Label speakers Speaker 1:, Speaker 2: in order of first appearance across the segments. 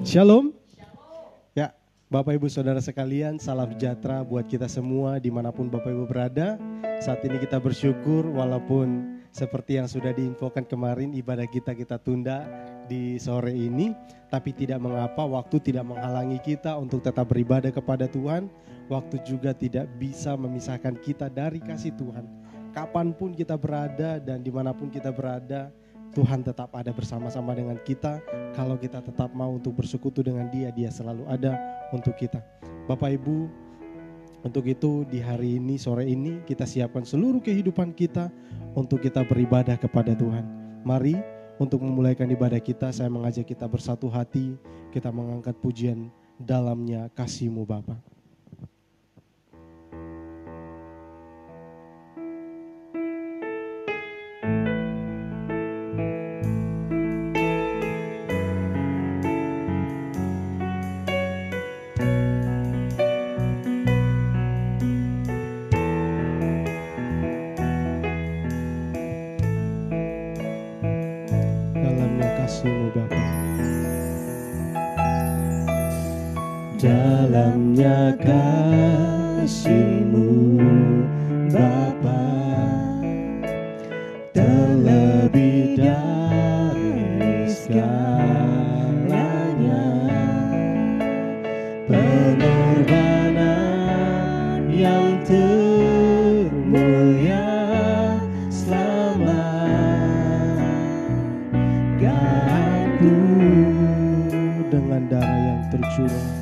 Speaker 1: Shalom. Ya, Bapak Ibu Saudara sekalian, salam sejahtera buat kita semua dimanapun Bapak Ibu berada. Saat ini kita bersyukur walaupun seperti yang sudah diinfokan kemarin ibadah kita tunda di sore ini. Tapi tidak mengapa, waktu tidak menghalangi kita untuk tetap beribadah kepada Tuhan. Waktu juga tidak bisa memisahkan kita dari kasih Tuhan. Kapanpun kita berada dan dimanapun kita berada, Tuhan tetap ada bersama-sama dengan kita. Kalau kita tetap mau untuk bersekutu dengan Dia, Dia selalu ada untuk kita. Bapak Ibu, untuk itu di hari ini, sore ini, kita siapkan seluruh kehidupan kita untuk kita beribadah kepada Tuhan. Mari untuk memulaikan ibadah kita, saya mengajak kita bersatu hati, kita mengangkat pujian dalamnya kasih-Mu Bapa.
Speaker 2: Dalamnya kasih-Mu Bapa, terlebih dari segalanya, pengorbanan yang termulia selamatkanku
Speaker 1: dengan darah yang tercurah.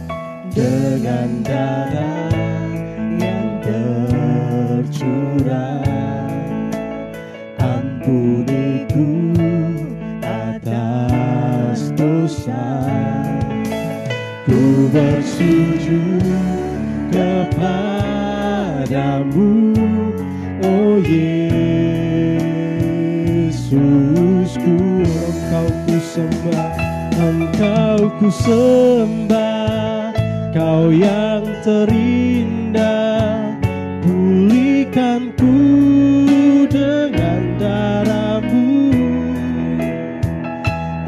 Speaker 2: Dengan darah yang tercurah, ampuniku atas dosa. Ku bersujud kepadamu, oh Yesusku.
Speaker 1: Engkau ku sembah, Engkau ku sembah. Kau yang terindah, pulihkanku dengan darah-Mu.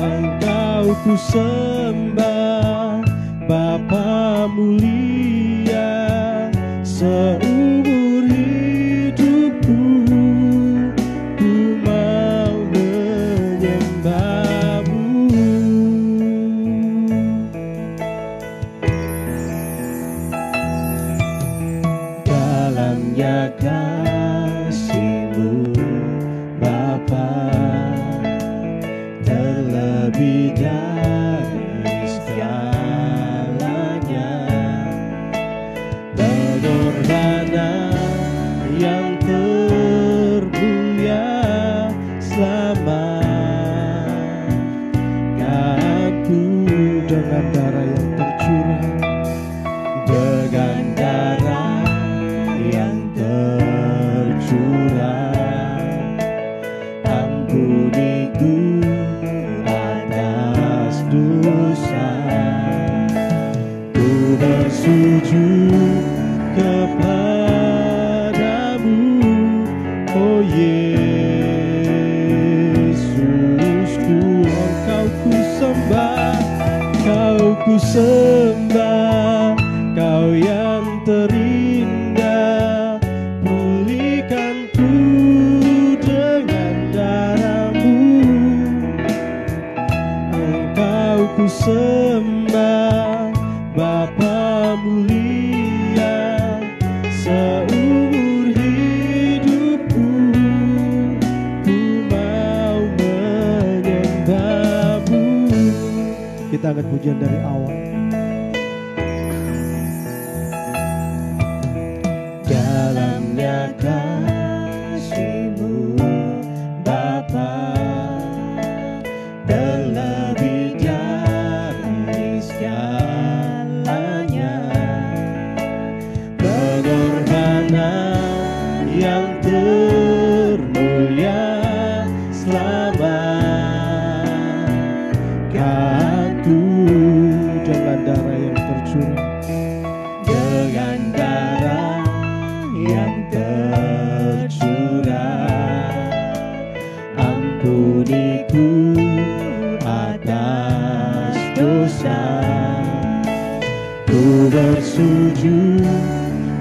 Speaker 1: Engkau ku sembah, Bapa mulia, seumur hidupku ku mau menyembah-Mu.
Speaker 2: Dalamnya kasih-Mu Bapa, terlebih dari segalanya, pengorbanan yang termulia selamatkanku
Speaker 1: dengan darah yang tercurah.
Speaker 2: Dengan darah yang tercurah, ampuniku atas dosa. Ku bersujud kepadamu, oh Yesusku.
Speaker 1: Engkau ku sembah, Kau ku sembah. Kau yang terindah, pulihkanku dengan darah-Mu. Engkau ku sembah, Bapa mulia, seumur hidupku ku mau menyembah-Mu. Kita angkat pujian dari awal.
Speaker 2: Dalamnya kasih-Mu Bapa, terlebih dari segalanya, pengorbanan yang termulia selamatkanku dosa. Ku bersujud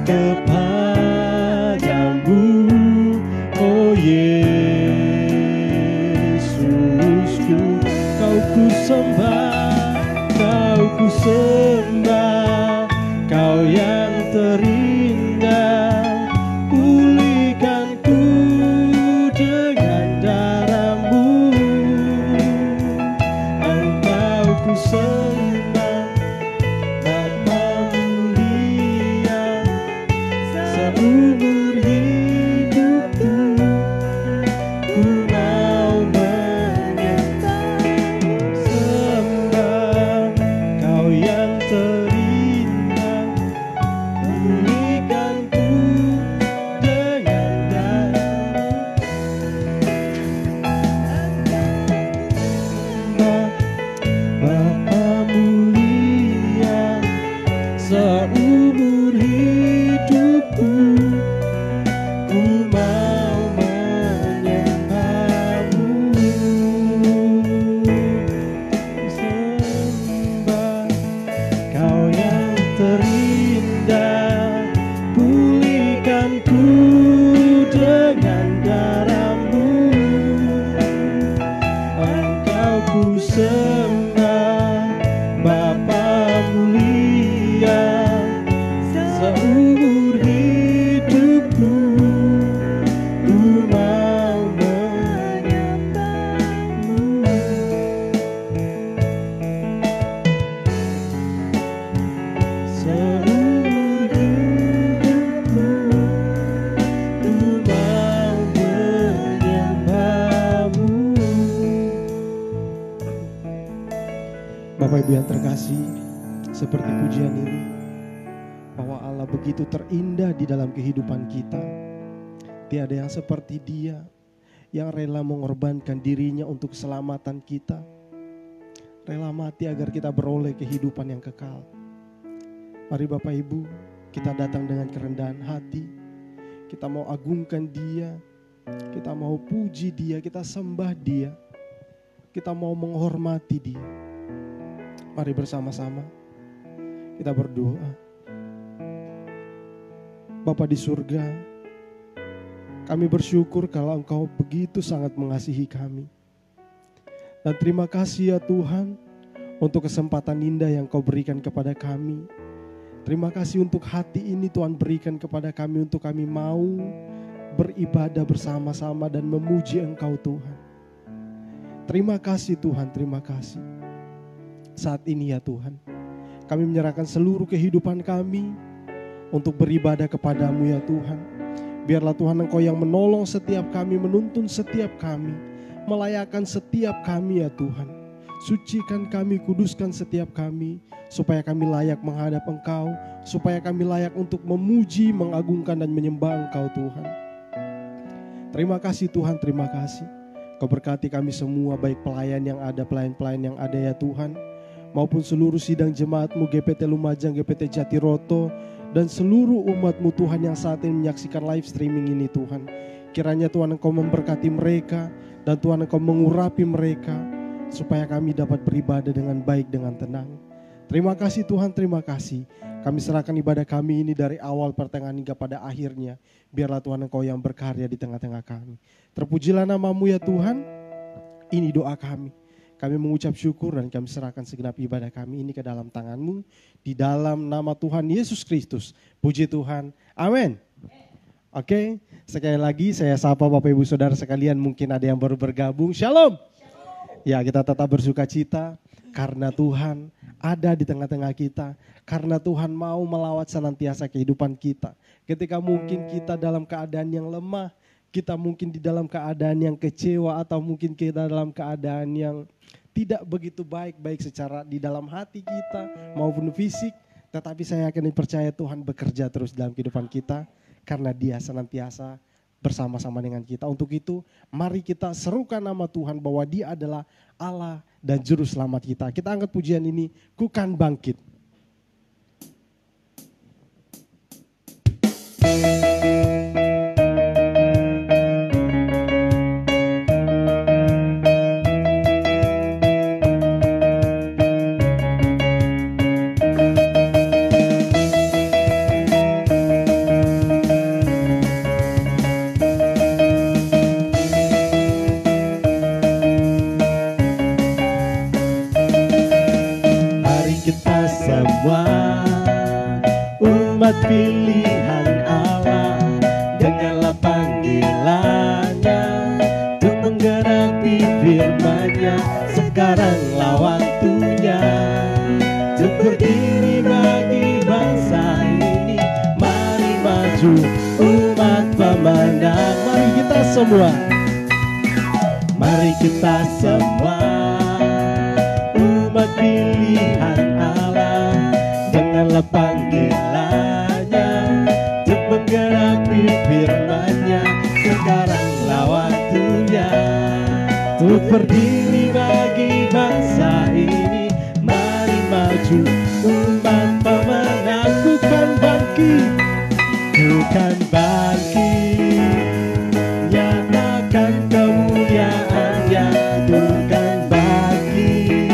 Speaker 2: kepadamu, oh Yesusku. Kau ku sembah, kau ku sembah, kau yang terindah. Pulihkan ku dengan darah-Mu. Engkau ku sembah, Bapa mulia, seumur hidupku ku mau menyembah. Sembah kau yang terindah. Pulihkan ku dengan darah-Mu. Bapa mulia, seumur hidupku ku mau menyembah-Mu. Sembah kau yang terindah. Pulihkan ku dengan darah-Mu. Engkau ku sembah, Bapa mulia, seumur hidupku ku mau menyembah-Mu. Seumur hidupku ku mau menyembah-Mu.
Speaker 1: Bapak Ibu yang terkasih, seperti pujian ini, bahwa Allah begitu terindah di dalam kehidupan kita. Tiada yang seperti Dia, yang rela mengorbankan dirinya untuk keselamatan kita. Rela mati agar kita beroleh kehidupan yang kekal. Mari Bapak Ibu, kita datang dengan kerendahan hati. Kita mau agungkan Dia, kita mau puji Dia, kita sembah Dia, kita mau menghormati Dia. Mari bersama-sama kita berdoa. Bapa di surga, kami bersyukur kalau Engkau begitu sangat mengasihi kami. Dan terima kasih ya Tuhan untuk kesempatan indah yang Kau berikan kepada kami. Terima kasih untuk hati ini Tuhan berikan kepada kami, untuk kami mau beribadah bersama-sama dan memuji Engkau Tuhan. Terima kasih Tuhan, terima kasih. Saat ini ya Tuhan, kami menyerahkan seluruh kehidupan kami untuk beribadah kepadamu ya Tuhan. Biarlah Tuhan Engkau yang menolong setiap kami, menuntun setiap kami, melayakkan setiap kami ya Tuhan. Sucikan kami, kuduskan setiap kami, supaya kami layak menghadap Engkau, supaya kami layak untuk memuji, mengagungkan dan menyembah Engkau Tuhan. Terima kasih Tuhan, terima kasih. Kau berkati kami semua, baik pelayan yang ada, pelayan-pelayan yang ada ya Tuhan, maupun seluruh sidang jemaat-Mu GPT Lumajang, GPT Jatiroto, dan seluruh umat-Mu Tuhan yang saat ini menyaksikan live streaming ini Tuhan. Kiranya Tuhan Engkau memberkati mereka, dan Tuhan Engkau mengurapi mereka, supaya kami dapat beribadah dengan baik, dengan tenang. Terima kasih Tuhan, terima kasih. Kami serahkan ibadah kami ini dari awal, pertengahan hingga pada akhirnya. Biarlah Tuhan Engkau yang berkarya di tengah-tengah kami. Terpujilah nama-Mu ya Tuhan. Ini doa kami. Kami mengucap syukur dan kami serahkan segenap ibadah kami ini ke dalam tangan-Mu. Di dalam nama Tuhan Yesus Kristus. Puji Tuhan. Amin. Oke, sekali lagi saya sapa Bapak Ibu Saudara sekalian, mungkin ada yang baru bergabung. Shalom. Ya, kita tetap bersuka cita karena Tuhan ada di tengah-tengah kita. Karena Tuhan mau melawat senantiasa kehidupan kita. Ketika mungkin kita dalam keadaan yang lemah, kita mungkin di dalam keadaan yang kecewa, atau mungkin kita dalam keadaan yang tidak begitu baik secara di dalam hati kita maupun fisik. Tetapi saya akan percaya Tuhan bekerja terus dalam kehidupan kita, karena Dia senantiasa bersama-sama dengan kita. Untuk itu mari kita serukan nama Tuhan bahwa Dia adalah Allah dan Juru Selamat kita. Kita angkat pujian ini, Ku Kan Bangkit. semua umat pilihan Allah, dengarlah panggilannya untuk menggenapi firman-Nya. Sekaranglah waktunya untuk berdiri bagi bangsa ini. Mari maju umat pemenang. Mari kita semua, mari kita semua umat pilihan Allah, dengarlah panggilannya untuk menggenapi firman-Nya. Sekaranglah waktunya untuk berdiri bagi bangsa ini. Mari maju umat pemenang. Bukan bangkit, bukan bangkit, nyatakan kemuliaan-Nya. Bukan bangkit,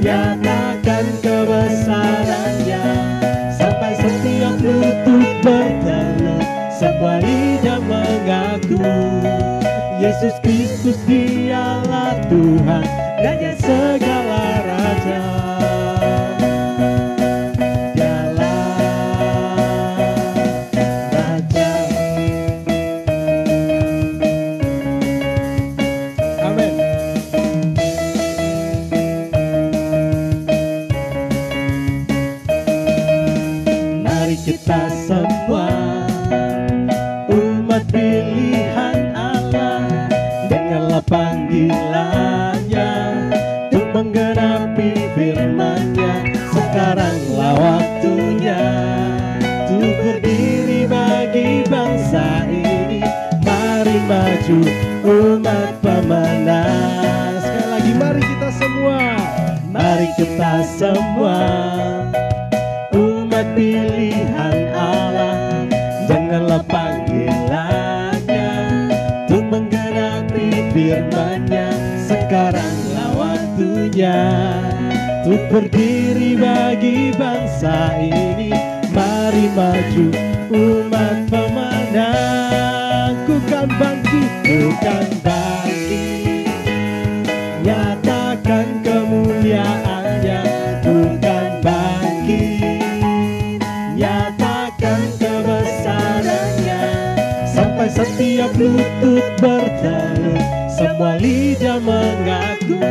Speaker 1: nyatakan kebesaran-Nya, sampai setiap lutut bertelut, semua lidah mengaku Yesus Kristus Dialah Tuhan, Raja segala raja. Dialah Raja. Amin. Mari kita semua umat pilihan Allah, dengarlah panggilannya untuk menggenapi firman-Nya. Sekaranglah waktunya untuk berdiri bagi bangsa ini. Mari maju umat pemenang. Sekali lagi mari kita semua, mari kita semua umat pilihan Allah, dengarlah panggilannya untuk menggenapi firman-Nya. Sekaranglah waktunya untuk berdiri bagi bangsa ini. Mari maju umat pemenang. Bukan bangkit, bukan bangkit, nyatakan kemuliaan-Nya. Bukan bangkit, nyatakan kebesaran-Nya, sampai setiap lutut bertelut, semua lidah mengaku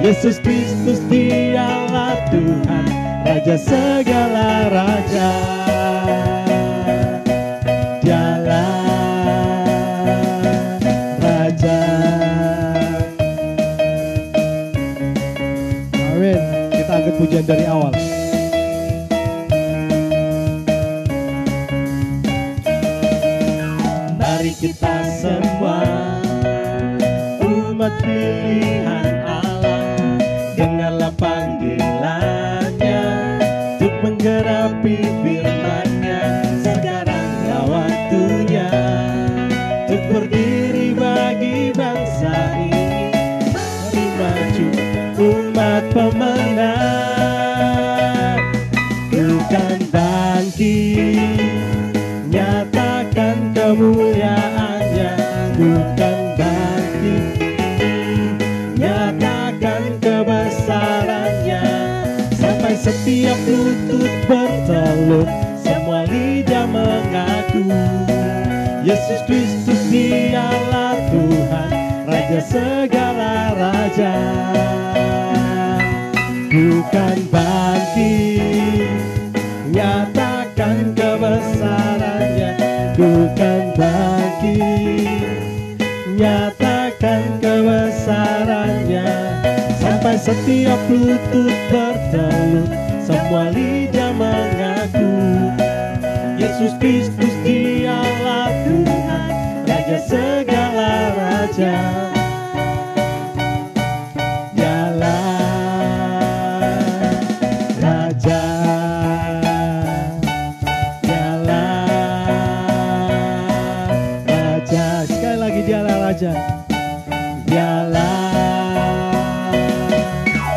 Speaker 1: Yesus Kristus Dialah Tuhan, Raja segala raja. Dialah Raja. Amin. Kita angkat pujian dari awal. Mari kita semua umat pilihan Allah, dengarlah panggilannya untuk menggenapi firman-Nya. Sekaranglah waktunya untuk berdiri bagi bangsa ini. Mari maju umat pemenang. Bukan bangkit, nyatakan kemuliaan-Nya. Bukan bangkit, nyatakan kebesaran-Nya, sampai setiap lutut bertelut, semua lidah mengaku Yesus Kristus Dialah Tuhan, Raja segala raja. Bukan bangkit, nyatakan kebesaran-Nya. Bukan bangkit, nyatakan kebesaran-Nya, sampai setiap lutut bertelut, semua lidah mengaku Yesus Kristus Dialah Tuhan, Raja segala raja. Dialah Raja. Dialah Raja. Sekali lagi Dialah Raja. Dialah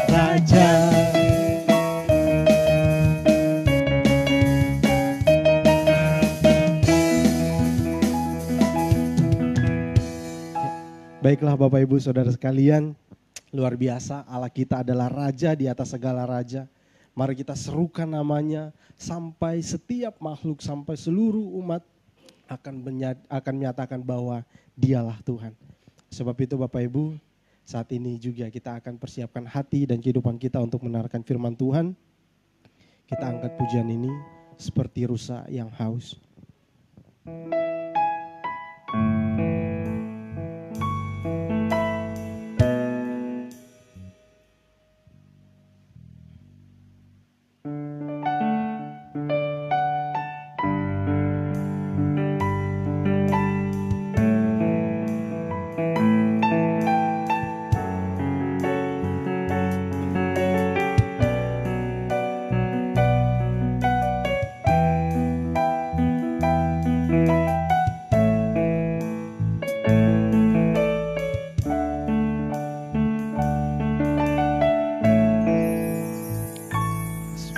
Speaker 1: Raja. Baiklah Bapak Ibu Saudara sekalian, luar biasa, Allah kita adalah Raja di atas segala raja. Mari kita serukan namanya sampai setiap makhluk, sampai seluruh umat akan menyatakan bahwa Dialah Tuhan. Sebab itu Bapak Ibu, saat ini juga kita akan persiapkan hati dan kehidupan kita untuk mendengarkan firman Tuhan. Kita angkat pujian ini seperti rusa yang haus.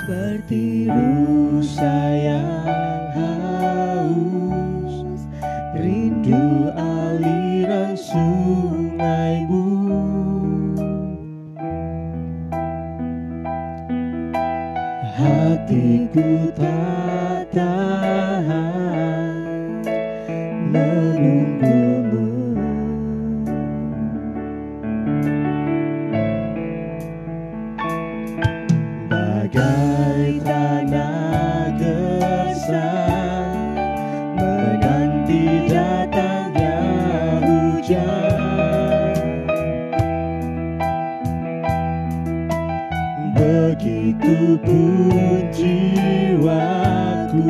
Speaker 2: Seperti rusa yang haus, rindu aliran sungaimu. Hatiku tak tahan menunggumu. Bagai tanah gersang menanti datangnya hujan, begitu pun jiwaku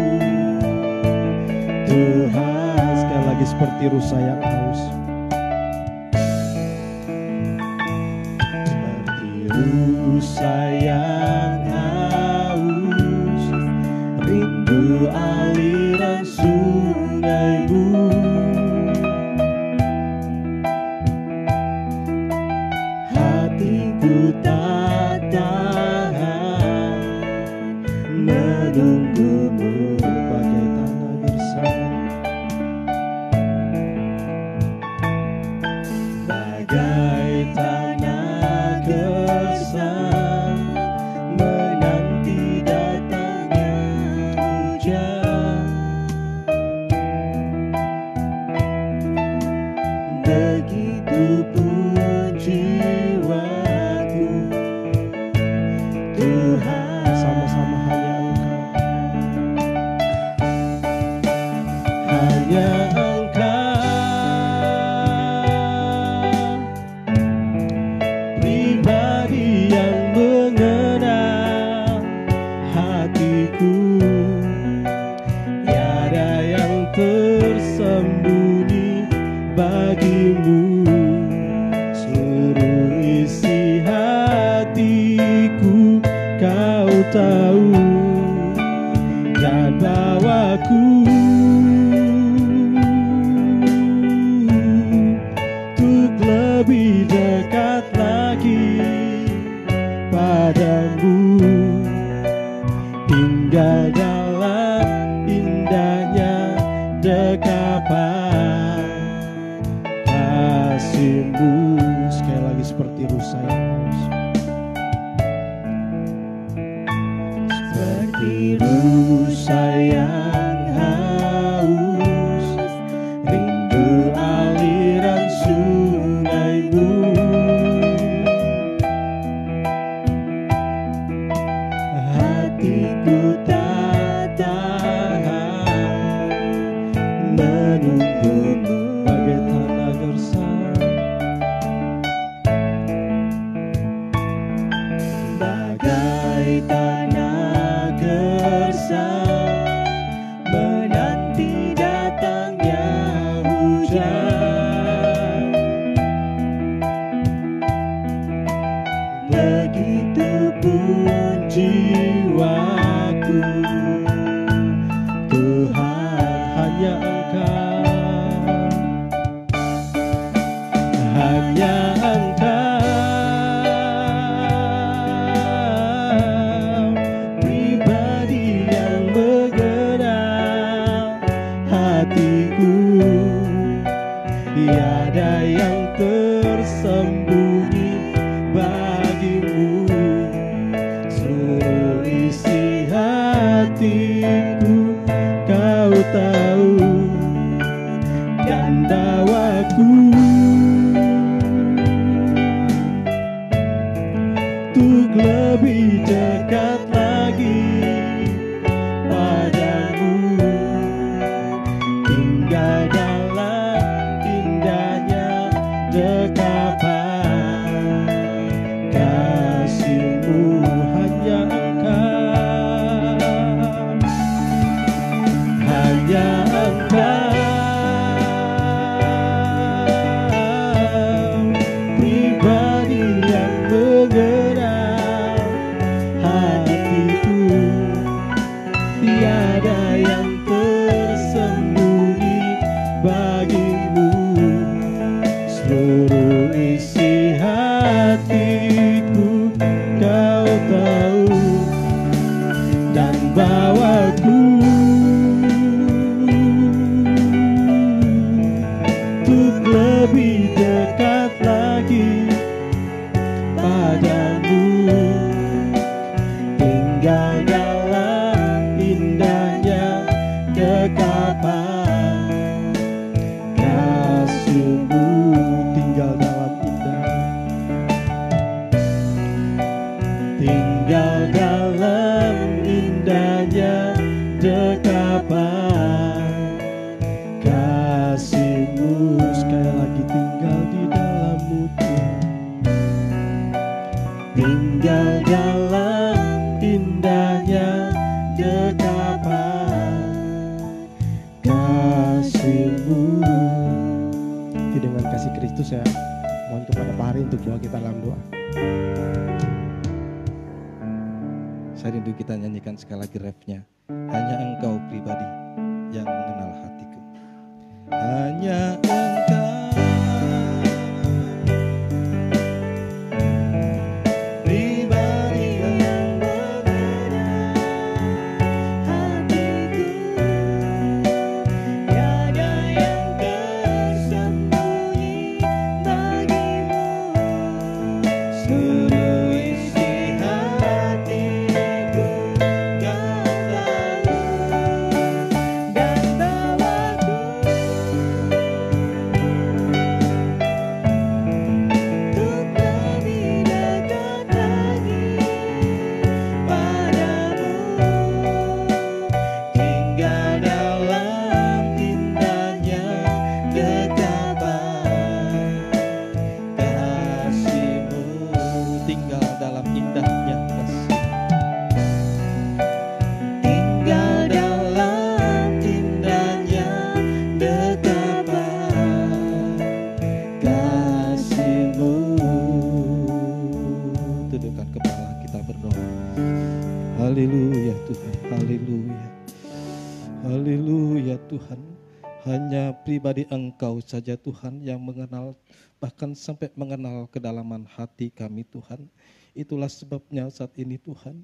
Speaker 2: Tuhan.
Speaker 1: Sekali lagi seperti rusa yang haus.
Speaker 2: Seperti rusa yang haus, rindu aliran sungaimu. Hatiku tak tahan menunggumu.
Speaker 1: Bagai tanah gersang,
Speaker 2: Bagai tanah gersang menanti datangnya hujan, begitu pun jiwaku Tuhan.
Speaker 1: sama-sama
Speaker 2: Hanya Engkau, pribadi yang mengenal hatiku. Tiada yang tersembunyi bagimu. Seluruh isi hatiku Kau tahu, dan bawaku untuk lebih dekat lagi padamu, hingga dalam indahnya dekapan kasih-Mu.
Speaker 1: sekali lagi seperti rusa yang haus.
Speaker 2: Seperti rusa yang haus, rindu aliran sungaimu. Hatiku tak tahan menunggumu.
Speaker 1: Bagai tanah gersang,
Speaker 2: Bagai tanah gersang menanti datangnya hujan, begitu pun jiwaku Tuhan.
Speaker 1: hanya Engkau,
Speaker 2: Hanya Engkau, pribadi yang mengenal hatiku. Tiada yang tersembunyi bagimu. Seluruh untuk lebih dekat lagi padamu, tinggal dalam indahnya dekapan kasih-Mu, hanya Engkau pribadi yang mengenal hatiku, tiada yang tersembunyi bagimu, seluruh isi hatiku Kau tahu dan bawaku untuk lebih dekat lagi padamu, tinggal dalam indahnya dekapan kasih-Mu, tinggal dalam indahnya dekapan kasih-Mu. Sekali lagi, tinggal di dalam-Mu Tuhan, tinggal dalam indahnya dekapan kasih-Mu.
Speaker 1: Dengan kasih Kristus ya, mohon kepada Pak Hari untuk doa kita dalam doa.
Speaker 3: Saya rindu kita nyanyikan sekali lagi refnya. Hanya Engkau pribadi yang mengenal hatiku. Hanya Engkau pribadi yang mengenal hatiku. Tiada yang tersembunyi bagimu, seluruh isi hatiku Kau tahu dan bawaku untuk lebih dekat lagi padamu, tinggal dalam indahnya dekapan kasih-Mu, tinggal dalam indahnya kasih, tinggal dalam indahnya dekapan kasih-Mu. Tundukkan kepala, kita berdoa. Haleluya Tuhan, haleluya, haleluya Tuhan. Hanya pribadi Engkau saja Tuhan yang mengenal, bahkan sampai mengenal kedalaman hati kami Tuhan. Itulah sebabnya saat ini Tuhan,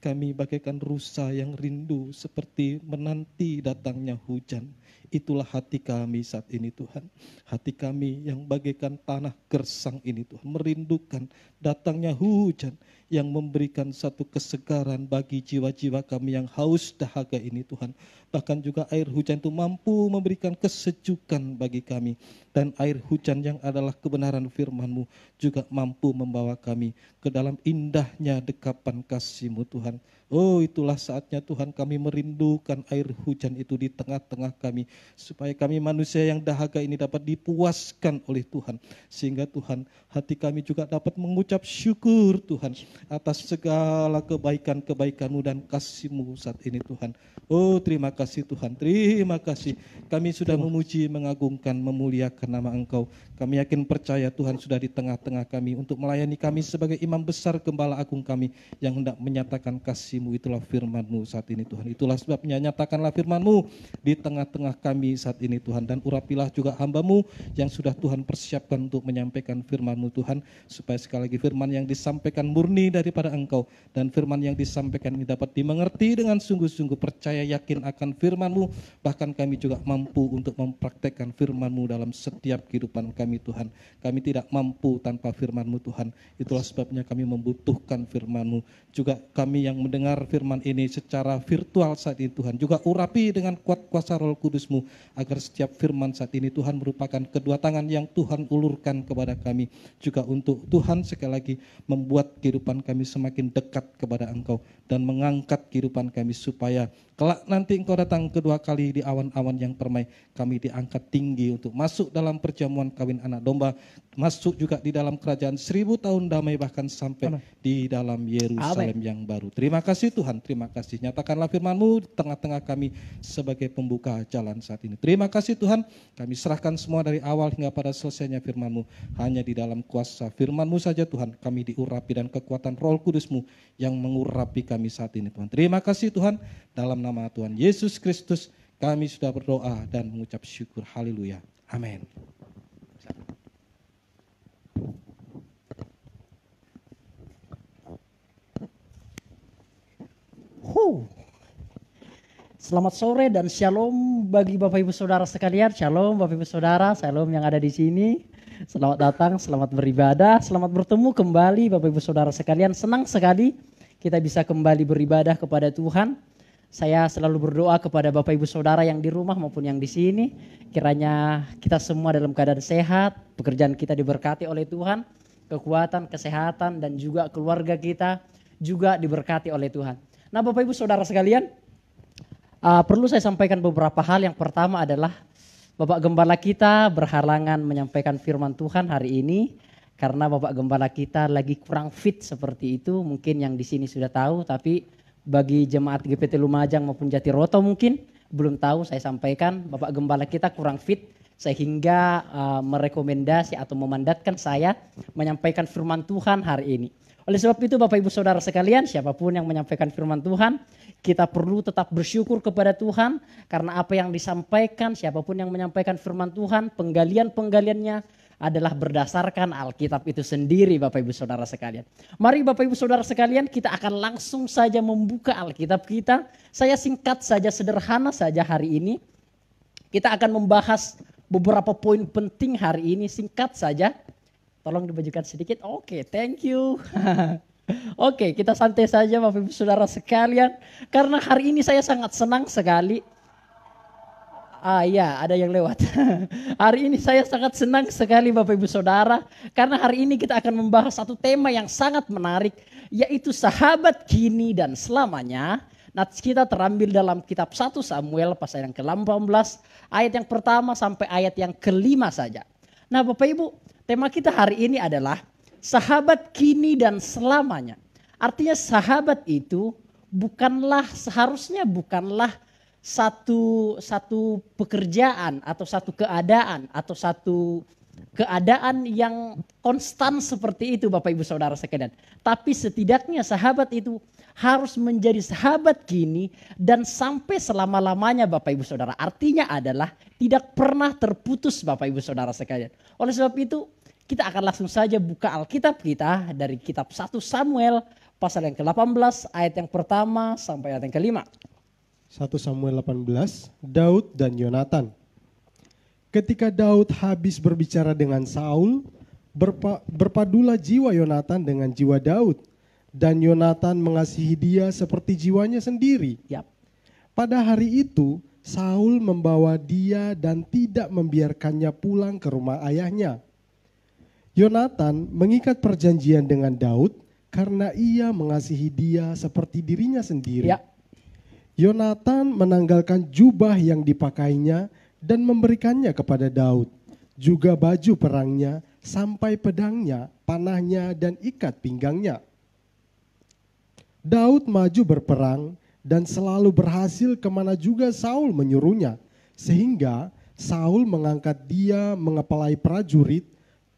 Speaker 3: kami bagaikan rusa yang rindu seperti menanti datangnya hujan. Itulah hati kami saat ini Tuhan. Hati kami yang bagaikan tanah gersang ini Tuhan, merindukan datangnya hujan yang memberikan satu kesegaran bagi jiwa-jiwa kami yang haus dahaga ini Tuhan. Bahkan juga air hujan itu mampu memberikan kesejukan bagi kami. Dan air hujan yang adalah kebenaran firman-Mu juga mampu membawa kami ke dalam indahnya dekapan kasih-Mu Tuhan. Oh, itulah saatnya Tuhan kami merindukan air hujan itu di tengah-tengah kami. Supaya kami manusia yang dahaga ini dapat dipuaskan oleh Tuhan. Sehingga Tuhan, hati kami juga dapat mengucap syukur Tuhan atas segala kebaikan-kebaikan-Mu dan kasih-Mu saat ini Tuhan. Oh, terima kasih Tuhan, terima kasih. Kami sudah memuji, mengagungkan, memuliakan nama Engkau. Kami yakin percaya Tuhan sudah di tengah-tengah kami untuk melayani kami sebagai imam besar gembala agung kami yang hendak menyatakan kasih-Mu. Itulah firman-Mu saat ini Tuhan. Itulah sebabnya nyatakanlah firman-Mu di tengah-tengah kami saat ini Tuhan. Dan urapilah juga hamba-Mu yang sudah Tuhan persiapkan untuk menyampaikan firman-Mu Tuhan. Supaya sekali lagi firman yang disampaikan murni daripada Engkau. Dan firman yang disampaikan ini dapat dimengerti dengan sungguh-sungguh, percaya yakin akan firman-Mu. Bahkan kami juga mampu untuk mempraktekkan firman-Mu dalam setiap kehidupan kami Tuhan. Kami tidak mampu tanpa firman-Mu Tuhan. Itulah sebabnya kami membutuhkan firman-Mu. Juga kami kami yang mendengar firman ini secara virtual saat ini Tuhan. Juga urapi dengan kuat kuasa Roh Kudus-Mu agar setiap firman saat ini Tuhan merupakan kedua tangan yang Tuhan ulurkan kepada kami. Juga untuk Tuhan sekali lagi membuat kehidupan kami semakin dekat kepada Engkau dan mengangkat kehidupan kami supaya kelak nanti Engkau datang kedua kali di awan-awan yang permai, kami diangkat tinggi untuk masuk dalam perjamuan kawin anak domba, masuk juga di dalam kerajaan 1000 tahun damai, bahkan sampai di dalam Yerusalem yang baru. Terima kasih Tuhan, terima kasih. Nyatakanlah firman-Mu di tengah-tengah kami sebagai pembuka jalan saat ini. Terima kasih Tuhan, kami serahkan semua dari awal hingga pada selesainya firman-Mu. Hanya di dalam kuasa firman-Mu saja Tuhan, kami diurapi dan kekuatan Roh Kudus-Mu yang mengurapi kami saat ini Tuhan. Terima kasih Tuhan, dalam nama Tuhan Yesus Kristus kami sudah berdoa dan mengucap syukur. Haleluya. Amin.
Speaker 4: Selamat sore dan shalom bagi Bapak Ibu Saudara sekalian. Shalom Bapak Ibu Saudara, shalom yang ada di sini. Selamat datang, selamat beribadah, selamat bertemu kembali Bapak Ibu Saudara sekalian. Senang sekali kita bisa kembali beribadah kepada Tuhan. Saya selalu berdoa kepada Bapak Ibu Saudara yang di rumah maupun yang di sini. Kiranya kita semua dalam keadaan sehat, pekerjaan kita diberkati oleh Tuhan, kekuatan, kesehatan dan juga keluarga kita juga diberkati oleh Tuhan. Nah Bapak Ibu Saudara sekalian, perlu saya sampaikan beberapa hal. Yang pertama adalah Bapak Gembala kita berhalangan menyampaikan firman Tuhan hari ini karena Bapak Gembala kita lagi kurang fit seperti itu. Mungkin yang di sini sudah tahu, tapi bagi jemaat GPT Lumajang maupun Jatiroto mungkin belum tahu, saya sampaikan Bapak Gembala kita kurang fit sehingga merekomendasi atau memandatkan saya menyampaikan firman Tuhan hari ini. Oleh sebab itu Bapak Ibu Saudara sekalian, siapapun yang menyampaikan firman Tuhan, kita perlu tetap bersyukur kepada Tuhan karena apa yang disampaikan, siapapun yang menyampaikan firman Tuhan, penggalian-penggaliannya adalah berdasarkan Alkitab itu sendiri Bapak Ibu Saudara sekalian. Mari Bapak Ibu Saudara sekalian, kita akan langsung saja membuka Alkitab kita. Saya singkat saja, sederhana saja hari ini. Kita akan membahas beberapa poin penting hari ini, singkat saja. Tolong dibajukan sedikit. Oke, thank you. Oke, kita santai saja Bapak Ibu Saudara sekalian. Karena hari ini saya sangat senang sekali. Ya, ada yang lewat. Hari ini saya sangat senang sekali Bapak Ibu Saudara. Karena hari ini kita akan membahas satu tema yang sangat menarik. Yaitu sahabat kini dan selamanya. Nats kita terambil dalam kitab 1 Samuel pasal yang ke-18. Ayat yang pertama sampai ayat yang ke-5 saja. Nah Bapak Ibu, tema kita hari ini adalah sahabat kini dan selamanya. Artinya sahabat itu seharusnya bukanlah satu pekerjaan atau satu keadaan atau satu keadaan yang konstan seperti itu Bapak Ibu Saudara sekalian. Tapi setidaknya sahabat itu harus menjadi sahabat kini dan sampai selama-lamanya Bapak Ibu Saudara. Artinya adalah tidak pernah terputus Bapak Ibu Saudara sekalian. Oleh sebab itu kita akan langsung saja buka Alkitab kita dari kitab 1 Samuel pasal yang ke-18 ayat yang pertama sampai ayat yang ke-5.
Speaker 1: 1 Samuel 18, Daud dan Yonatan. Ketika Daud habis berbicara dengan Saul, berpadulah jiwa Yonatan dengan jiwa Daud. Dan Yonatan mengasihi dia seperti jiwanya sendiri.
Speaker 4: Yap.
Speaker 1: Pada hari itu, Saul membawa dia dan tidak membiarkannya pulang ke rumah ayahnya. Yonatan mengikat perjanjian dengan Daud karena ia mengasihi dia seperti dirinya sendiri.
Speaker 4: Ya.
Speaker 1: Yonatan menanggalkan jubah yang dipakainya dan memberikannya kepada Daud, juga baju perangnya sampai pedangnya, panahnya dan ikat pinggangnya. Daud maju berperang dan selalu berhasil kemana juga Saul menyuruhnya, sehingga Saul mengangkat dia mengepalai prajurit.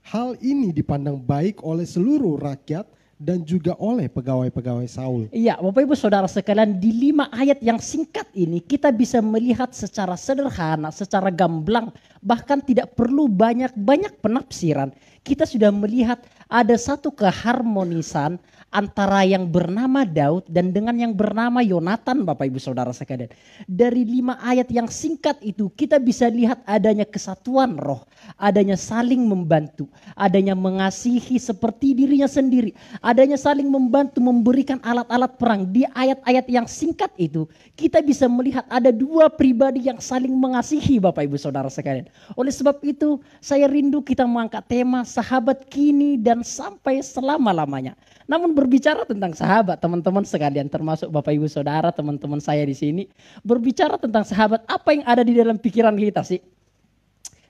Speaker 1: Hal ini dipandang baik oleh seluruh rakyat dan juga oleh pegawai-pegawai Saul.
Speaker 4: Iya, Bapak Ibu Saudara sekalian, di 5 ayat yang singkat ini kita bisa melihat secara sederhana, secara gamblang, bahkan tidak perlu banyak penafsiran. Kita sudah melihat ada satu keharmonisan antara yang bernama Daud dan dengan yang bernama Yonatan, Bapak Ibu Saudara sekalian. Dari 5 ayat yang singkat itu kita bisa lihat adanya kesatuan roh, adanya saling membantu, adanya mengasihi seperti dirinya sendiri, adanya saling membantu memberikan alat-alat perang. Di ayat-ayat yang singkat itu kita bisa melihat ada 2 pribadi yang saling mengasihi, Bapak Ibu Saudara sekalian. Oleh sebab itu saya rindu kita mengangkat tema sahabat kini dan sampai selama-lamanya. Namun berbicara tentang sahabat, teman-teman sekalian, termasuk Bapak Ibu Saudara, teman-teman saya di sini, berbicara tentang sahabat, apa yang ada di dalam pikiran kita sih?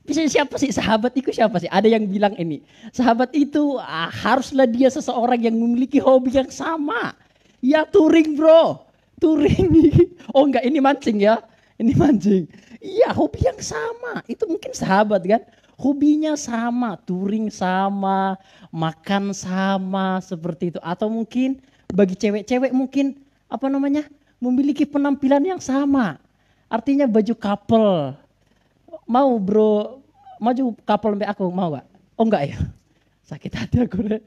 Speaker 4: Bisa siapa sih sahabat itu, siapa sih? Ada yang bilang ini, sahabat itu haruslah dia seseorang yang memiliki hobi yang sama. Ya touring bro, touring. Oh enggak, ini mancing ya, ini mancing. Iya, hobi yang sama, itu mungkin sahabat kan? Hobinya sama, touring sama, makan sama, seperti itu. Atau mungkin bagi cewek-cewek mungkin memiliki penampilan yang sama. Artinya baju couple. Mau bro, maju couple sampai aku, mau gak? Oh enggak ya? Sakit hati aku deh.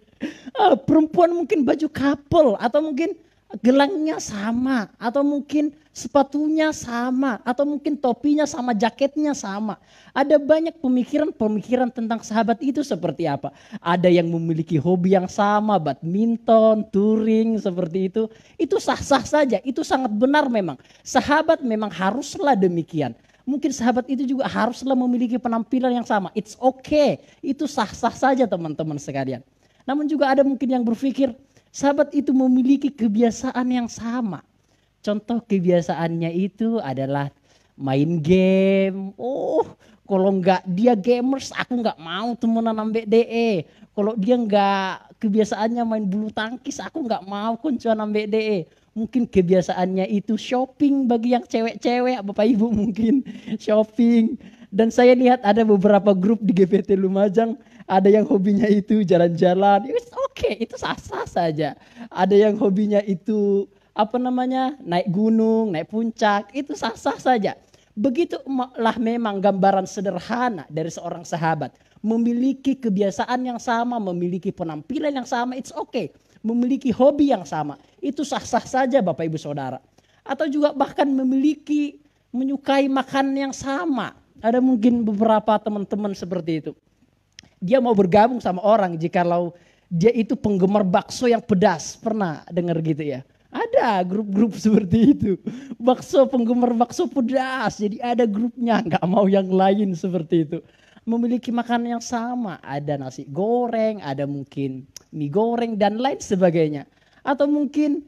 Speaker 4: Perempuan mungkin baju couple, atau mungkin gelangnya sama, atau mungkin sepatunya sama, atau mungkin topinya sama, jaketnya sama. Ada banyak pemikiran-pemikiran tentang sahabat itu seperti apa. Ada yang memiliki hobi yang sama, badminton, touring, seperti itu. Itu sah-sah saja, itu sangat benar memang. Sahabat memang haruslah demikian. Mungkin sahabat itu juga haruslah memiliki penampilan yang sama. It's okay, itu sah-sah saja teman-teman sekalian. Namun juga ada mungkin yang berpikir, sahabat itu memiliki kebiasaan yang sama. Contoh kebiasaannya itu adalah main game. Oh, kalau enggak dia gamers, aku enggak mau temenan ambek DE. Kalau dia enggak kebiasaannya main bulu tangkis, aku enggak mau kuncuan ambek DE. Mungkin kebiasaannya itu shopping bagi yang cewek-cewek, Bapak Ibu mungkin shopping. Dan saya lihat ada beberapa grup di GPT Lumajang, ada yang hobinya itu jalan-jalan. It's okay, itu sah-sah saja. Ada yang hobinya itu naik gunung, naik puncak, itu sah-sah saja. Begitulah memang gambaran sederhana dari seorang sahabat. Memiliki kebiasaan yang sama, memiliki penampilan yang sama, it's okay. Memiliki hobi yang sama, itu sah-sah saja Bapak Ibu Saudara. Atau juga bahkan menyukai makan yang sama. Ada mungkin beberapa teman-teman seperti itu. Dia mau bergabung sama orang jikalau dia itu penggemar bakso yang pedas. Pernah dengar gitu ya? Ada grup-grup seperti itu. Penggemar bakso pedas. Jadi ada grupnya, nggak mau yang lain seperti itu. Memiliki makanan yang sama. Ada nasi goreng, ada mungkin mie goreng dan lain sebagainya. Atau mungkin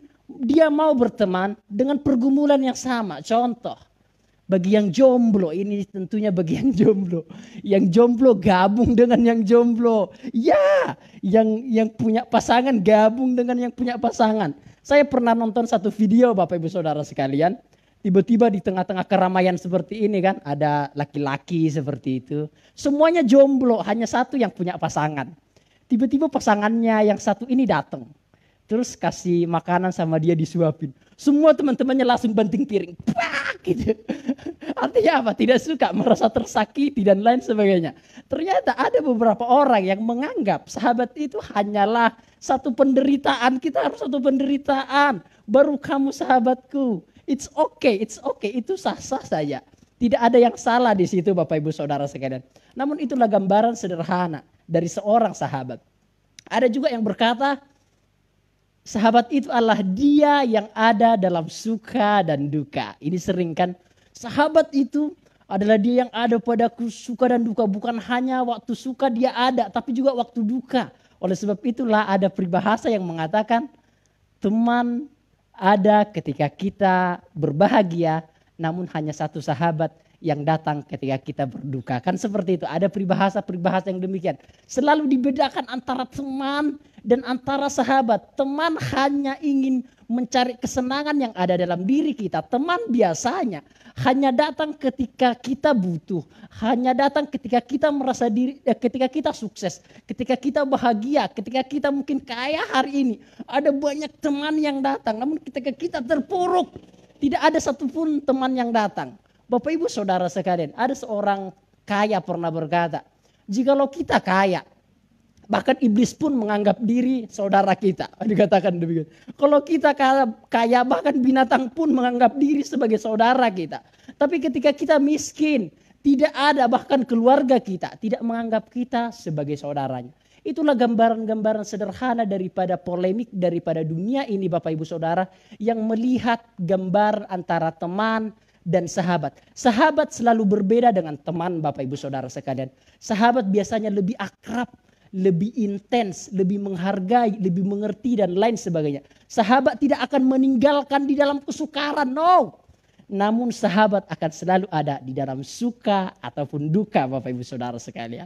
Speaker 4: dia mau berteman dengan pergumulan yang sama. Contoh, bagi yang jomblo, ini tentunya bagi yang jomblo. Yang jomblo gabung dengan yang jomblo. Ya, yang punya pasangan gabung dengan yang punya pasangan. Saya pernah nonton satu video Bapak Ibu Saudara sekalian. Tiba-tiba di tengah-tengah keramaian seperti ini kan, ada laki-laki seperti itu. Semuanya jomblo, hanya satu yang punya pasangan. Tiba-tiba pasangannya yang satu ini datang. Terus kasih makanan sama dia disuapin. Semua teman-temannya langsung banting piring. Pah, gitu. Artinya apa? Tidak suka, merasa tersakiti dan lain sebagainya. Ternyata ada beberapa orang yang menganggap sahabat itu hanyalah satu penderitaan. Kita harus satu penderitaan. Baru kamu sahabatku. It's okay, itu sah-sah saja. Tidak ada yang salah di situ Bapak Ibu Saudara sekalian. Namun itulah gambaran sederhana dari seorang sahabat. Ada juga yang berkata, sahabat itu adalah dia yang ada dalam suka dan duka. Ini sering kan, sahabat itu adalah dia yang ada padaku suka dan duka. Bukan hanya waktu suka dia ada, tapi juga waktu duka. Oleh sebab itulah ada peribahasa yang mengatakan, teman ada ketika kita berbahagia, namun hanya satu sahabat yang datang ketika kita berduka. Kan seperti itu, ada peribahasa-peribahasa yang demikian. Selalu dibedakan antara teman dan antara sahabat. Teman hanya ingin mencari kesenangan yang ada dalam diri kita. Teman biasanya hanya datang ketika kita butuh. Hanya datang ketika kita merasa ketika kita sukses. Ketika kita bahagia, ketika kita mungkin kaya hari ini. Ada banyak teman yang datang, namun ketika kita terpuruk, tidak ada satupun teman yang datang. Bapak Ibu Saudara sekalian, ada seorang kaya pernah berkata, jikalau kita kaya, Bahkan iblis pun menganggap diri saudara kita. Dikatakan demikian. Kalau kita kaya, bahkan binatang pun menganggap diri sebagai saudara kita. Tapi ketika kita miskin, tidak ada, bahkan keluarga kita tidak menganggap kita sebagai saudaranya. Itulah gambaran-gambaran sederhana daripada polemik daripada dunia ini Bapak Ibu Saudara, yang melihat gambar antara teman dan sahabat. Sahabat selalu berbeda dengan teman Bapak Ibu Saudara sekalian. Sahabat biasanya lebih akrab, lebih intens, lebih menghargai, lebih mengerti dan lain sebagainya. Sahabat tidak akan meninggalkan di dalam kesukaran, no. Namun sahabat akan selalu ada di dalam suka ataupun duka Bapak Ibu Saudara sekalian.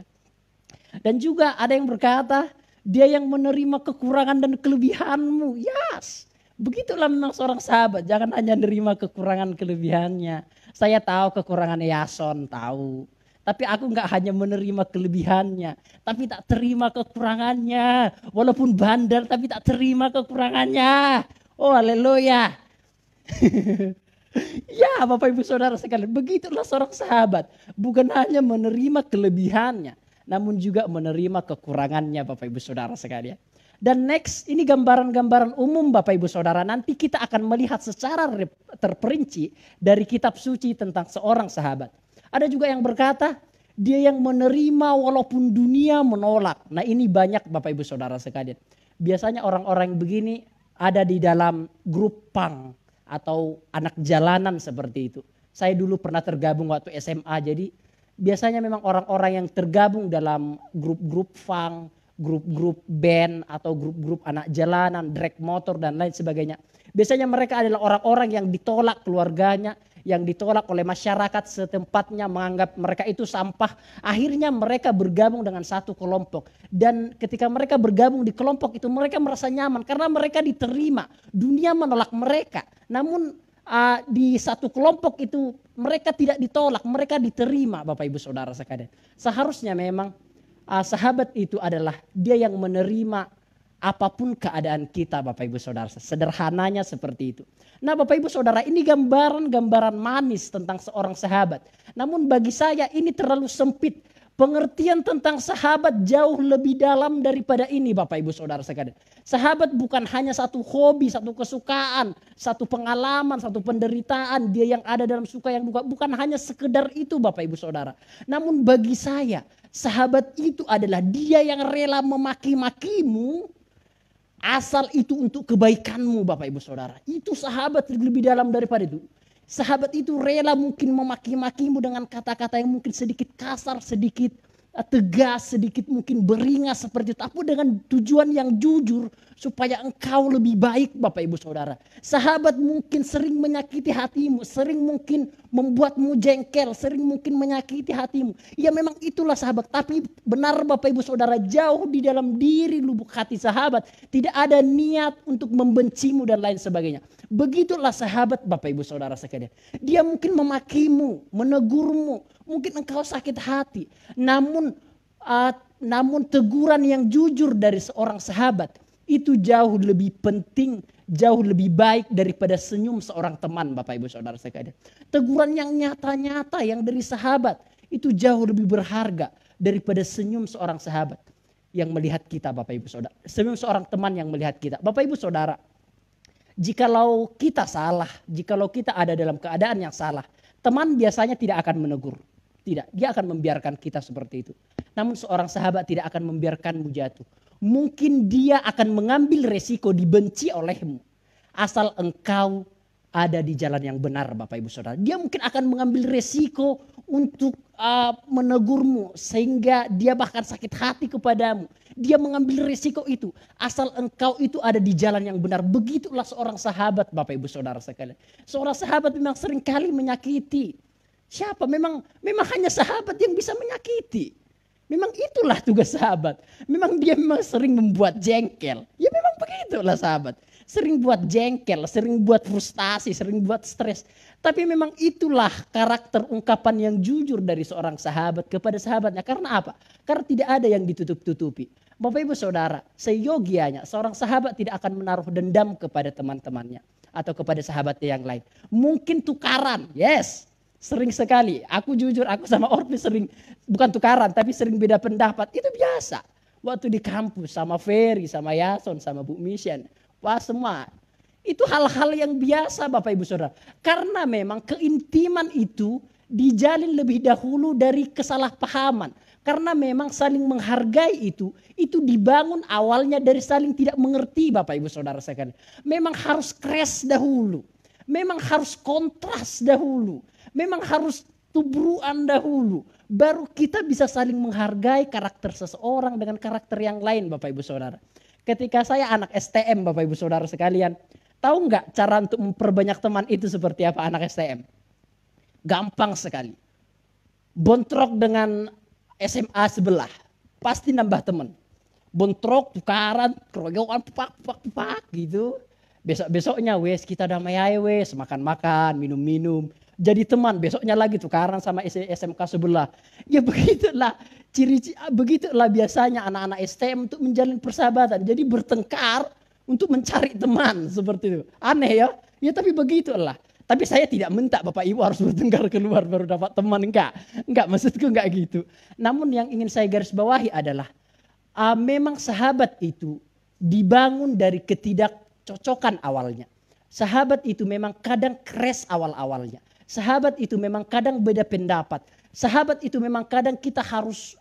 Speaker 4: Dan juga ada yang berkata, dia yang menerima kekurangan dan kelebihanmu. Yes, begitulah memang seorang sahabat. Jangan hanya menerima kekurangan kelebihannya. Saya tahu kekurangan Yason, tahu. Tapi aku enggak hanya menerima kelebihannya, tapi tak terima kekurangannya. Walaupun bandar, tapi tak terima kekurangannya. Oh haleluya. Ya Bapak Ibu Saudara sekalian, begitulah seorang sahabat. Bukan hanya menerima kelebihannya, namun juga menerima kekurangannya Bapak Ibu Saudara sekalian. Dan next, ini gambaran-gambaran umum Bapak Ibu Saudara. Nanti kita akan melihat secara terperinci dari kitab suci tentang seorang sahabat. Ada juga yang berkata, dia yang menerima walaupun dunia menolak. Nah ini banyak Bapak Ibu Saudara sekalian. Biasanya orang-orang begini ada di dalam grup punk atau anak jalanan seperti itu. Saya dulu pernah tergabung waktu SMA, jadi biasanya memang orang-orang yang tergabung dalam grup-grup punk, grup-grup band atau grup-grup anak jalanan, drag motor dan lain sebagainya. Biasanya mereka adalah orang-orang yang ditolak keluarganya, yang ditolak oleh masyarakat setempatnya, menganggap mereka itu sampah. Akhirnya mereka bergabung dengan satu kelompok. Dan ketika mereka bergabung di kelompok itu, mereka merasa nyaman karena mereka diterima. Dunia menolak mereka. Namun di satu kelompok itu mereka tidak ditolak, mereka diterima Bapak Ibu Saudara sekalian. Seharusnya memang sahabat itu adalah dia yang menerima apapun keadaan kita Bapak Ibu Saudara. Sederhananya seperti itu. Nah Bapak Ibu Saudara, ini gambaran-gambaran manis tentang seorang sahabat. Namun bagi saya ini terlalu sempit. Pengertian tentang sahabat jauh lebih dalam daripada ini Bapak Ibu Saudara sekalian. Sahabat bukan hanya satu hobi, satu kesukaan, satu pengalaman, satu penderitaan. Dia yang ada dalam suka yang duka. Bukan hanya sekedar itu Bapak Ibu Saudara. Namun bagi saya, sahabat itu adalah dia yang rela memaki-makimu, asal itu untuk kebaikanmu Bapak Ibu Saudara. Itu sahabat lebih dalam daripada itu. Sahabat itu rela mungkin memaki-makimu dengan kata-kata yang mungkin sedikit kasar, sedikit tegas, sedikit mungkin beringas seperti itu. Tapi dengan tujuan yang jujur supaya engkau lebih baik Bapak Ibu Saudara. Sahabat mungkin sering menyakiti hatimu, sering mungkin membuatmu jengkel, sering mungkin menyakiti hatimu. Ya memang itulah sahabat. Tapi benar Bapak Ibu Saudara, jauh di dalam diri lubuk hati sahabat tidak ada niat untuk membencimu dan lain sebagainya. Begitulah sahabat Bapak Ibu Saudara sekalian. Dia mungkin memakimu, menegurmu, mungkin engkau sakit hati. Namun teguran yang jujur dari seorang sahabat itu jauh lebih penting, jauh lebih baik daripada senyum seorang teman Bapak Ibu Saudara sekalian. Teguran yang nyata-nyata yang dari sahabat itu jauh lebih berharga daripada senyum seorang sahabat yang melihat kita Bapak Ibu Saudara. Senyum seorang teman yang melihat kita. Bapak Ibu Saudara, jikalau kita salah, jikalau kita ada dalam keadaan yang salah, teman biasanya tidak akan menegur. Tidak, dia akan membiarkan kita seperti itu. Namun seorang sahabat tidak akan membiarkanmu jatuh. Mungkin dia akan mengambil resiko dibenci olehmu. Asal engkau ada di jalan yang benar Bapak Ibu Saudara. Dia mungkin akan mengambil resiko untuk menegurmu. Sehingga dia bahkan sakit hati kepadamu. Dia mengambil resiko itu. Asal engkau itu ada di jalan yang benar. Begitulah seorang sahabat Bapak Ibu Saudara sekalian. Seorang sahabat memang seringkali menyakiti. Siapa? Memang hanya sahabat yang bisa menyakiti. Memang itulah tugas sahabat. Memang dia memang sering membuat jengkel. Ya memang begitulah sahabat. Sering buat jengkel, sering buat frustasi, sering buat stres. Tapi memang itulah karakter ungkapan yang jujur dari seorang sahabat kepada sahabatnya. Karena apa? Karena tidak ada yang ditutup-tutupi. Bapak Ibu Saudara, seyogianya seorang sahabat tidak akan menaruh dendam kepada teman-temannya. Atau kepada sahabatnya yang lain. Mungkin tukaran, yes. Sering sekali, aku jujur, aku sama Orpi sering, bukan tukaran, tapi sering beda pendapat. Itu biasa. waktu di kampus sama Ferry, sama Yason, sama Bu Mission. Wah semua. Itu hal-hal yang biasa Bapak Ibu Saudara. Karena memang keintiman itu dijalin lebih dahulu dari kesalahpahaman. Karena memang saling menghargai itu dibangun awalnya dari saling tidak mengerti Bapak Ibu Saudara sekalian. Memang harus crash dahulu. Memang harus kontras dahulu. Memang harus tubruan dahulu. Baru kita bisa saling menghargai karakter seseorang dengan karakter yang lain Bapak Ibu Saudara. Ketika saya anak STM Bapak Ibu Saudara sekalian. Tahu nggak cara untuk memperbanyak teman itu seperti apa anak STM? Gampang sekali. Bontrok dengan SMA sebelah. Pasti nambah teman. Bontrok, tukaran, keroyokan, pupak gitu. Besok-besoknya wes kita damai aja wes. Makan-makan, minum-minum. Jadi teman. Besoknya lagi tukaran sama SMK sebelah. Ya begitulah. Begitulah biasanya anak-anak STM untuk menjalin persahabatan. Jadi bertengkar untuk mencari teman seperti itu. Aneh ya. Ya tapi begitulah. Tapi saya tidak minta Bapak Ibu harus bertengkar keluar baru dapat teman. Enggak, maksudku enggak gitu. Namun yang ingin saya garis bawahi adalah memang sahabat itu dibangun dari ketidakcocokan awalnya. Sahabat itu memang kadang crash awal-awalnya. Sahabat itu memang kadang beda pendapat. Sahabat itu memang kadang kita harus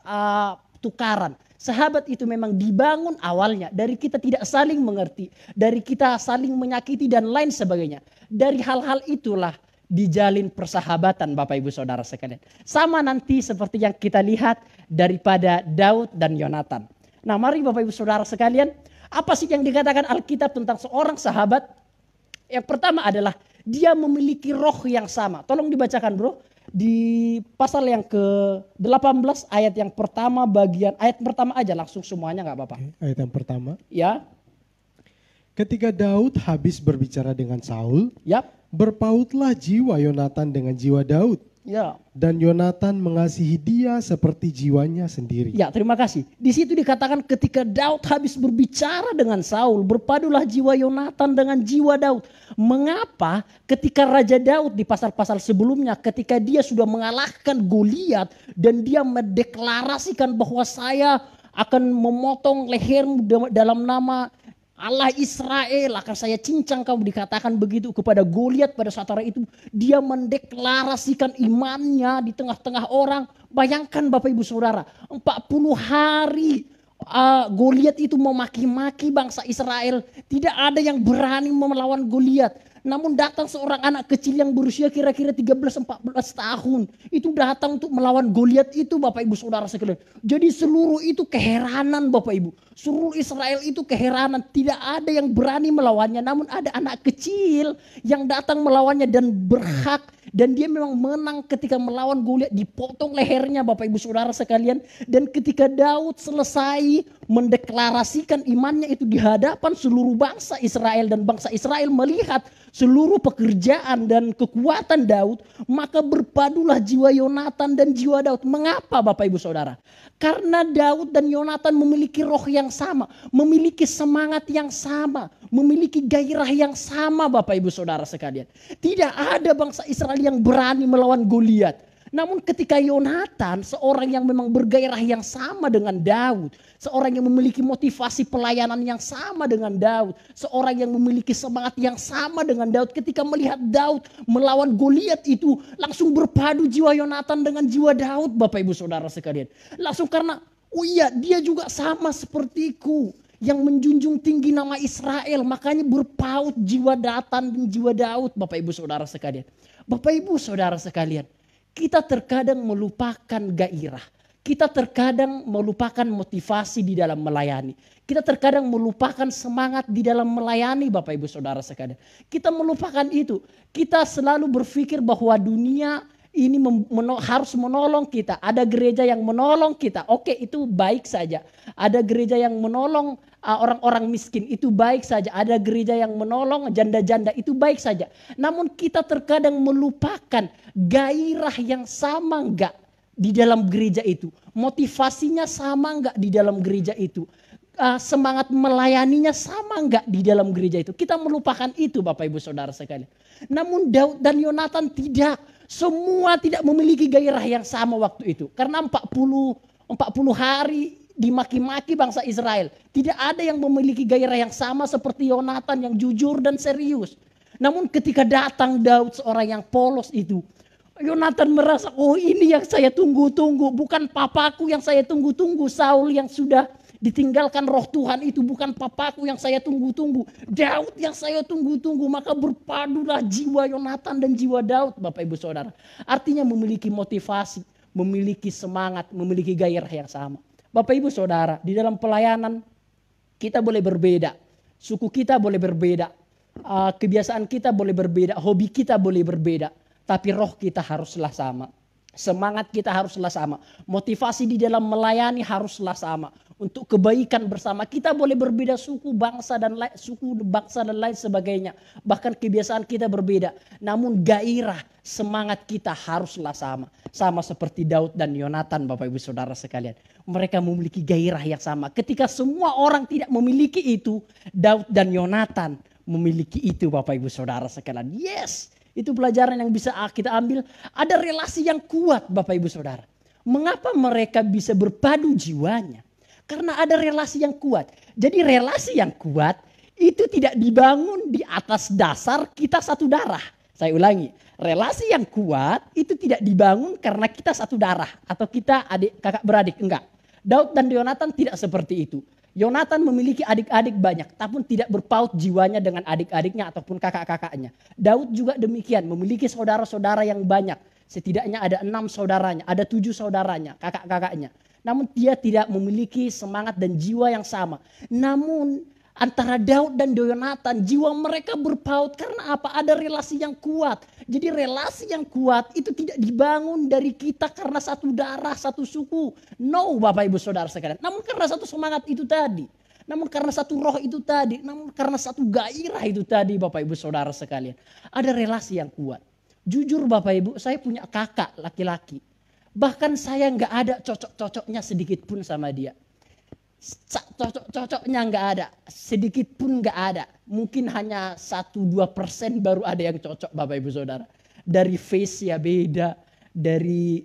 Speaker 4: tukaran. Sahabat itu memang dibangun awalnya dari kita tidak saling mengerti, dari kita saling menyakiti dan lain sebagainya. Dari hal-hal itulah dijalin persahabatan Bapak Ibu Saudara sekalian. Sama nanti seperti yang kita lihat daripada Daud dan Yonatan. Nah mari Bapak Ibu Saudara sekalian, apa sih yang dikatakan Alkitab tentang seorang sahabat? Yang pertama adalah dia memiliki roh yang sama. Tolong dibacakan bro. Di pasal yang ke-18 ayat yang pertama ayat pertama aja langsung semuanya nggak apa-apa.
Speaker 1: Ayat yang pertama.
Speaker 4: Ya.
Speaker 1: Ketika Daud habis berbicara dengan Saul,
Speaker 4: Yap.
Speaker 1: berpautlah jiwa Yonatan dengan jiwa Daud.
Speaker 4: Ya.
Speaker 1: Dan Yonatan mengasihi dia seperti jiwanya sendiri.
Speaker 4: Ya, terima kasih. Di situ dikatakan ketika Daud habis berbicara dengan Saul, berpadulah jiwa Yonatan dengan jiwa Daud. Mengapa ketika Raja Daud di pasal-pasal sebelumnya ketika dia sudah mengalahkan Goliat dan dia mendeklarasikan bahwa saya akan memotong lehermu dalam nama Allah Israel, akan saya cincang kamu, dikatakan begitu kepada Goliat pada saat itu. Dia mendeklarasikan imannya di tengah-tengah orang. Bayangkan Bapak Ibu Saudara, 40 hari Goliat itu memaki-maki bangsa Israel. Tidak ada yang berani melawan Goliat. Namun datang seorang anak kecil yang berusia kira-kira 13-14 tahun. Itu datang untuk melawan Goliat itu Bapak Ibu Saudara sekalian. Jadi seluruh itu keheranan Bapak Ibu. Seluruh Israel itu keheranan. Tidak ada yang berani melawannya. Namun ada anak kecil yang datang melawannya dan berhak. Dan dia memang menang ketika melawan Goliat. Dipotong lehernya Bapak Ibu Saudara sekalian. Dan ketika Daud selesai mendeklarasikan imannya itu di hadapan seluruh bangsa Israel. Dan bangsa Israel melihat seluruh pekerjaan dan kekuatan Daud, maka berpadulah jiwa Yonatan dan jiwa Daud. Mengapa Bapak Ibu Saudara? Karena Daud dan Yonatan memiliki roh yang sama, memiliki semangat yang sama, memiliki gairah yang sama Bapak Ibu Saudara sekalian. Tidak ada bangsa Israel yang berani melawan Goliat. Namun ketika Yonatan, seorang yang memang bergairah yang sama dengan Daud, seorang yang memiliki motivasi pelayanan yang sama dengan Daud, seorang yang memiliki semangat yang sama dengan Daud, ketika melihat Daud melawan Goliat itu, langsung berpadu jiwa Yonatan dengan jiwa Daud Bapak Ibu Saudara sekalian. Langsung karena, oh iya dia juga sama sepertiku, yang menjunjung tinggi nama Israel, makanya berpaut jiwa Datan dan jiwa Daud Bapak Ibu Saudara sekalian. Bapak Ibu Saudara sekalian, kita terkadang melupakan gairah. Kita terkadang melupakan motivasi di dalam melayani. Kita terkadang melupakan semangat di dalam melayani Bapak Ibu Saudara sekalian. Kita melupakan itu. Kita selalu berpikir bahwa dunia ini harus menolong kita. Ada gereja yang menolong kita. Oke, itu baik saja. Ada gereja yang menolong orang-orang miskin, itu baik saja. Ada gereja yang menolong janda-janda, itu baik saja. Namun kita terkadang melupakan gairah yang sama enggak di dalam gereja itu. Motivasinya sama enggak di dalam gereja itu. Semangat melayaninya sama enggak di dalam gereja itu. Kita melupakan itu Bapak Ibu Saudara sekalian. Namun Daud dan Yonatan tidak. Semua tidak memiliki gairah yang sama waktu itu. Karena 40 hari dimaki-maki bangsa Israel. Tidak ada yang memiliki gairah yang sama seperti Yonatan yang jujur dan serius. Namun ketika datang Daud, seorang yang polos itu, Yonatan merasa, oh ini yang saya tunggu-tunggu. Bukan papaku yang saya tunggu-tunggu. Saul yang sudah ditinggalkan roh Tuhan itu bukan papaku yang saya tunggu-tunggu. Daud yang saya tunggu-tunggu. Maka berpadulah jiwa Yonatan dan jiwa Daud, Bapak Ibu Saudara. Artinya memiliki motivasi, memiliki semangat, memiliki gairah yang sama. Bapak Ibu Saudara, di dalam pelayanan kita boleh berbeda. Suku kita boleh berbeda. Kebiasaan kita boleh berbeda. Hobi kita boleh berbeda. Tapi roh kita haruslah sama. Semangat kita haruslah sama. Motivasi di dalam melayani haruslah sama. Untuk kebaikan bersama. Kita boleh berbeda suku, bangsa dan lain sebagainya. Bahkan kebiasaan kita berbeda. Namun gairah, semangat kita haruslah sama. Sama seperti Daud dan Yonatan, Bapak Ibu Saudara sekalian. Mereka memiliki gairah yang sama. Ketika semua orang tidak memiliki itu, Daud dan Yonatan memiliki itu, Bapak Ibu Saudara sekalian. Yes! Itu pelajaran yang bisa kita ambil. Ada relasi yang kuat, Bapak Ibu Saudara. Mengapa mereka bisa berpadu jiwanya? Karena ada relasi yang kuat. Jadi relasi yang kuat itu tidak dibangun di atas dasar kita satu darah. Saya ulangi. Relasi yang kuat itu tidak dibangun karena kita satu darah. Atau kita adik kakak beradik. Enggak. Daud dan Yonatan tidak seperti itu. Yonatan memiliki adik-adik banyak, tapi tidak berpaut jiwanya dengan adik-adiknya ataupun kakak-kakaknya. Daud juga demikian, memiliki saudara-saudara yang banyak. Setidaknya ada 6 saudaranya, ada 7 saudaranya, kakak-kakaknya. Namun dia tidak memiliki semangat dan jiwa yang sama. Namun antara Daud dan Yonatan, jiwa mereka berpaut karena apa? Ada relasi yang kuat. Jadi relasi yang kuat itu tidak dibangun dari kita karena satu darah, satu suku. No, Bapak Ibu Saudara sekalian. Namun karena satu semangat itu tadi. Namun karena satu roh itu tadi. Namun karena satu gairah itu tadi, Bapak Ibu Saudara sekalian. Ada relasi yang kuat. Jujur Bapak Ibu, saya punya kakak laki-laki. Bahkan saya nggak ada cocok-cocoknya sedikit pun sama dia. Cocok-cocoknya nggak ada, sedikit pun nggak ada. Mungkin hanya 1-2% baru ada yang cocok, Bapak Ibu Saudara. Dari face ya beda, dari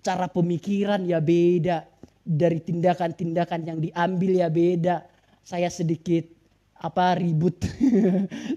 Speaker 4: cara pemikiran ya beda, dari tindakan-tindakan yang diambil ya beda. Saya sedikit ribut,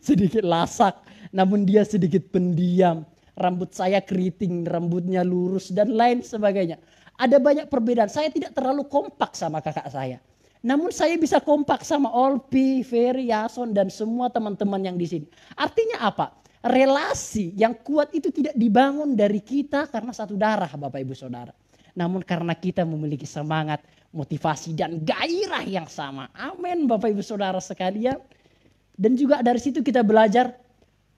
Speaker 4: sedikit lasak, namun dia sedikit pendiam. Rambut saya keriting, rambutnya lurus dan lain sebagainya. Ada banyak perbedaan. Saya tidak terlalu kompak sama kakak saya. Namun saya bisa kompak sama Olpi, Ferry, Yason dan semua teman-teman yang di sini. Artinya apa? Relasi yang kuat itu tidak dibangun dari kita karena satu darah, Bapak Ibu Saudara. Namun karena kita memiliki semangat, motivasi dan gairah yang sama. Amin Bapak Ibu Saudara sekalian. Dan juga dari situ kita belajar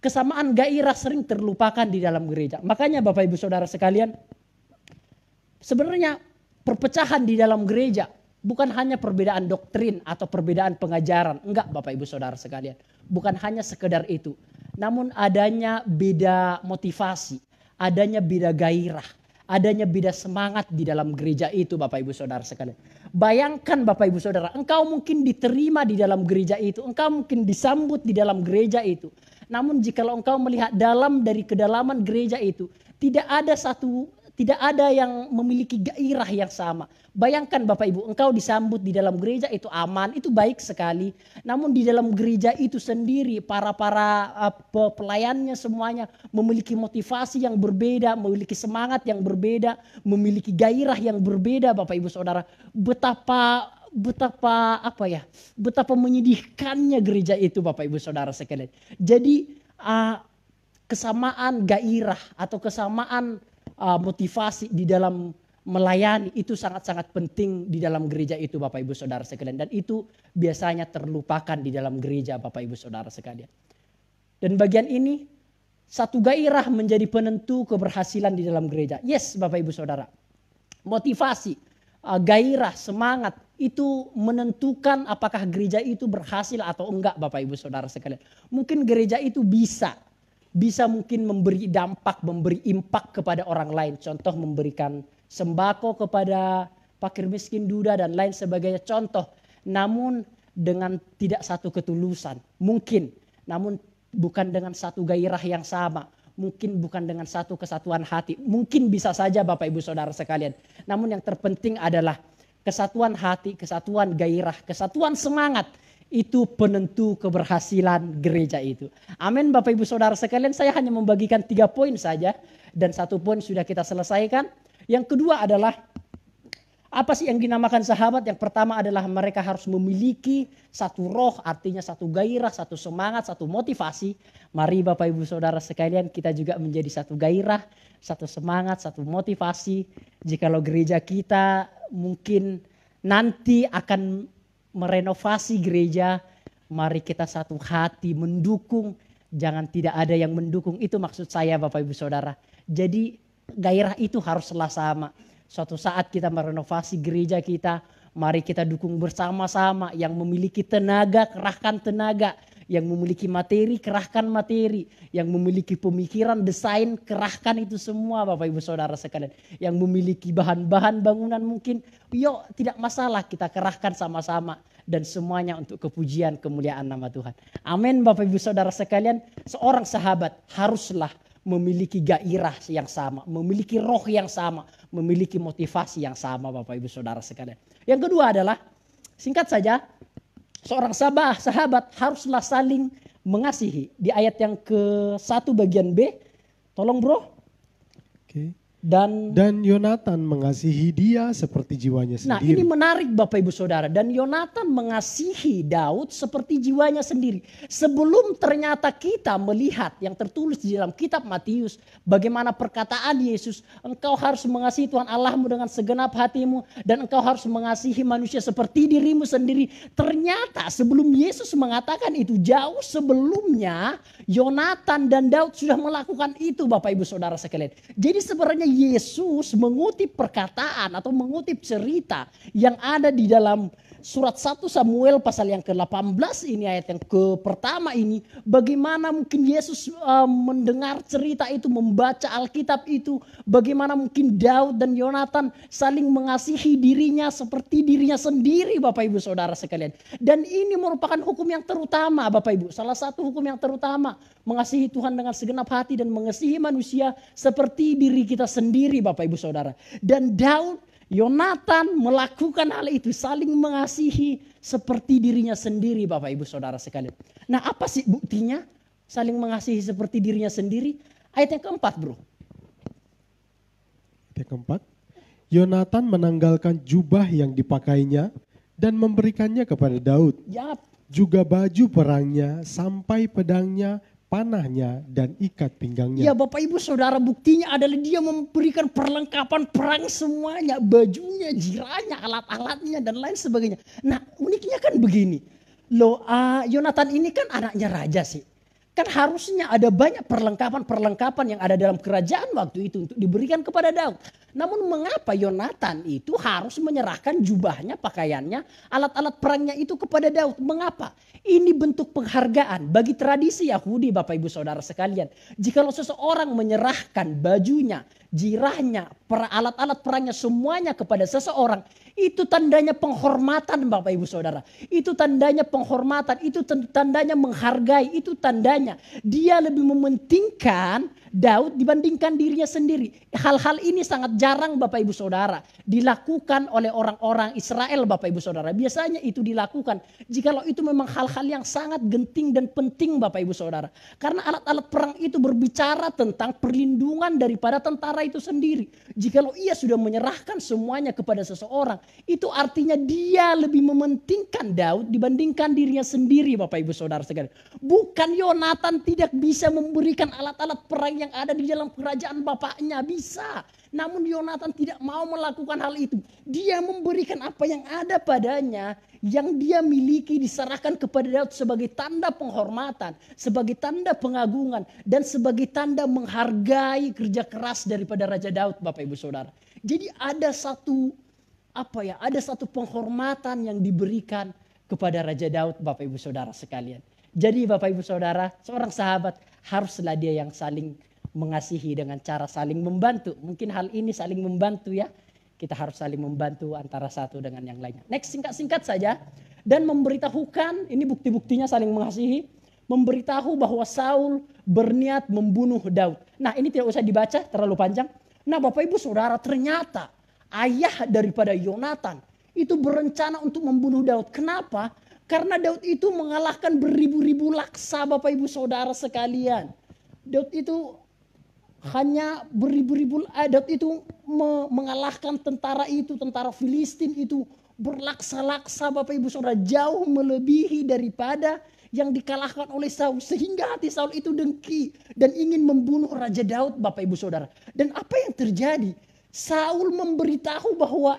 Speaker 4: kesamaan gairah sering terlupakan di dalam gereja. Makanya Bapak Ibu Saudara sekalian, sebenarnya perpecahan di dalam gereja bukan hanya perbedaan doktrin atau perbedaan pengajaran. Enggak Bapak Ibu Saudara sekalian. Bukan hanya sekedar itu. Namun adanya beda motivasi. Adanya beda gairah. Adanya beda semangat di dalam gereja itu Bapak Ibu Saudara sekalian. Bayangkan Bapak Ibu Saudara. Engkau mungkin diterima di dalam gereja itu. Engkau mungkin disambut di dalam gereja itu. Namun jikalau engkau melihat dari kedalaman gereja itu. Tidak ada yang memiliki gairah yang sama. Bayangkan Bapak Ibu, engkau disambut di dalam gereja itu aman, itu baik sekali. Namun di dalam gereja itu sendiri, para pelayannya semuanya memiliki motivasi yang berbeda, memiliki semangat yang berbeda, memiliki gairah yang berbeda Bapak Ibu Saudara. Betapa menyedihkannya gereja itu Bapak Ibu Saudara sekalian. Jadi kesamaan gairah atau kesamaan motivasi di dalam melayani itu sangat-sangat penting di dalam gereja itu Bapak Ibu Saudara sekalian. Dan itu biasanya terlupakan di dalam gereja Bapak Ibu Saudara sekalian. Dan bagian ini satu gairah menjadi penentu keberhasilan di dalam gereja. Yes Bapak Ibu Saudara. Motivasi, gairah, semangat itu menentukan apakah gereja itu berhasil atau enggak Bapak Ibu Saudara sekalian. Mungkin gereja itu bisa mungkin memberi dampak, memberi impact kepada orang lain. Contoh memberikan sembako kepada fakir miskin duda dan lain sebagainya. Contoh, namun dengan tidak satu ketulusan. Mungkin, namun bukan dengan satu gairah yang sama. Mungkin bukan dengan satu kesatuan hati. Mungkin bisa saja Bapak Ibu Saudara sekalian. Namun yang terpenting adalah kesatuan hati, kesatuan gairah, kesatuan semangat. Itu penentu keberhasilan gereja itu. Amin Bapak Ibu Saudara sekalian, saya hanya membagikan 3 poin saja. Dan 1 poin sudah kita selesaikan. Yang kedua adalah, apa sih yang dinamakan sahabat? Yang pertama adalah mereka harus memiliki satu roh, artinya satu gairah, satu semangat, satu motivasi. Mari Bapak Ibu Saudara sekalian, kita juga menjadi satu gairah, satu semangat, satu motivasi. Jikalau gereja kita mungkin nanti akan merenovasi gereja, mari kita satu hati mendukung, jangan tidak ada yang mendukung. Itu maksud saya Bapak Ibu Saudara. Jadi gairah itu haruslah sama. Suatu saat kita merenovasi gereja kita, mari kita dukung bersama-sama. Yang memiliki tenaga, kerahkan tenaga. Yang memiliki materi, kerahkan materi. Yang memiliki pemikiran, desain, kerahkan itu semua Bapak Ibu Saudara sekalian. Yang memiliki bahan-bahan bangunan mungkin, yuk tidak masalah, kita kerahkan sama-sama. Dan semuanya untuk kepujian, kemuliaan nama Tuhan. Amin Bapak Ibu Saudara sekalian. Seorang sahabat haruslah memiliki gairah yang sama, memiliki roh yang sama, memiliki motivasi yang sama Bapak Ibu Saudara sekalian. Yang kedua adalah, singkat saja, seorang sahabat haruslah saling mengasihi. Di ayat yang ke-1 bagian B, tolong bro.
Speaker 1: Oke.
Speaker 4: Dan
Speaker 1: Yonatan mengasihi dia seperti jiwanya sendiri.
Speaker 4: Nah ini menarik Bapak Ibu Saudara. Dan Yonatan mengasihi Daud seperti jiwanya sendiri. Sebelum ternyata kita melihat yang tertulis di dalam kitab Matius. Bagaimana perkataan Yesus. Engkau harus mengasihi Tuhan Allahmu dengan segenap hatimu. Dan engkau harus mengasihi manusia seperti dirimu sendiri. Ternyata sebelum Yesus mengatakan itu, jauh sebelumnya Yonatan dan Daud sudah melakukan itu Bapak Ibu Saudara sekalian. Jadi sebenarnya Yesus mengutip perkataan atau mengutip cerita yang ada di dalam surat 1 Samuel pasal yang ke-18 ini, ayat yang pertama ini. Bagaimana mungkin Yesus mendengar cerita itu, membaca Alkitab itu. Bagaimana mungkin Daud dan Yonatan saling mengasihi dirinya seperti dirinya sendiri Bapak Ibu Saudara sekalian. Dan ini merupakan hukum yang terutama Bapak Ibu. Salah satu hukum yang terutama. Mengasihi Tuhan dengan segenap hati dan mengasihi manusia seperti diri kita sendiri Bapak Ibu Saudara. Dan Daud, Yonatan melakukan hal itu, saling mengasihi seperti dirinya sendiri Bapak Ibu Saudara sekalian. Nah apa sih buktinya saling mengasihi seperti dirinya sendiri? Ayat yang keempat bro.
Speaker 1: Ayat keempat. Yonatan menanggalkan jubah yang dipakainya dan memberikannya kepada Daud.
Speaker 4: Yap.
Speaker 1: Juga baju perangnya sampai pedangnya, panahnya dan ikat pinggangnya.
Speaker 4: Ya Bapak Ibu Saudara, buktinya adalah dia memberikan perlengkapan perang semuanya. Bajunya, jirahnya, alat-alatnya dan lain sebagainya. Nah uniknya kan begini. Loh Yonatan ini kan anaknya raja sih. Kan harusnya ada banyak perlengkapan-perlengkapan yang ada dalam kerajaan waktu itu untuk diberikan kepada Daud. Namun mengapa Yonatan itu harus menyerahkan jubahnya, pakaiannya, alat-alat perangnya itu kepada Daud? Mengapa? Ini bentuk penghargaan bagi tradisi Yahudi Bapak Ibu Saudara sekalian. Jikalau seseorang menyerahkan bajunya, jirahnya, alat-alat perangnya semuanya kepada seseorang, itu tandanya penghormatan Bapak Ibu Saudara. Itu tandanya penghormatan, itu tandanya menghargai, itu tandanya dia lebih mementingkan Daud dibandingkan dirinya sendiri. Hal-hal ini sangat jarang Bapak Ibu Saudara dilakukan oleh orang-orang Israel Bapak Ibu Saudara. Biasanya itu dilakukan jikalau itu memang hal-hal yang sangat genting dan penting Bapak Ibu Saudara. Karena alat-alat perang itu berbicara tentang perlindungan daripada tentara itu sendiri. Jikalau ia sudah menyerahkan semuanya kepada seseorang, itu artinya dia lebih mementingkan Daud dibandingkan dirinya sendiri Bapak Ibu Saudara sekalian. Bukan Yonatan tidak bisa memberikan alat-alat perang yang ada di dalam kerajaan bapaknya, bisa. Namun Yonatan tidak mau melakukan hal itu. Dia memberikan apa yang ada padanya, yang dia miliki diserahkan kepada Daud sebagai tanda penghormatan, sebagai tanda pengagungan, dan sebagai tanda menghargai kerja keras daripada Raja Daud Bapak Ibu Saudara. Jadi ada satu penghormatan yang diberikan kepada Raja Daud Bapak Ibu Saudara sekalian. Jadi Bapak Ibu Saudara, seorang sahabat haruslah dia yang saling mengasihi dengan cara saling membantu. Mungkin hal ini saling membantu ya. Kita harus saling membantu antara satu dengan yang lainnya. Next, singkat-singkat saja. Dan memberitahukan, ini bukti-buktinya saling mengasihi. Memberitahu bahwa Saul berniat membunuh Daud. Nah ini tidak usah dibaca, terlalu panjang. Nah Bapak Ibu Saudara, ternyata ayah daripada Yonatan itu berencana untuk membunuh Daud. Kenapa? Karena Daud itu mengalahkan beribu-ribu laksa Bapak Ibu Saudara sekalian. Daud itu hanya Daud itu mengalahkan tentara itu, tentara Filistin itu berlaksa-laksa Bapak Ibu Saudara, jauh melebihi daripada yang dikalahkan oleh Saul, sehingga hati Saul itu dengki dan ingin membunuh Raja Daud Bapak Ibu Saudara. Dan apa yang terjadi? Saul memberitahu bahwa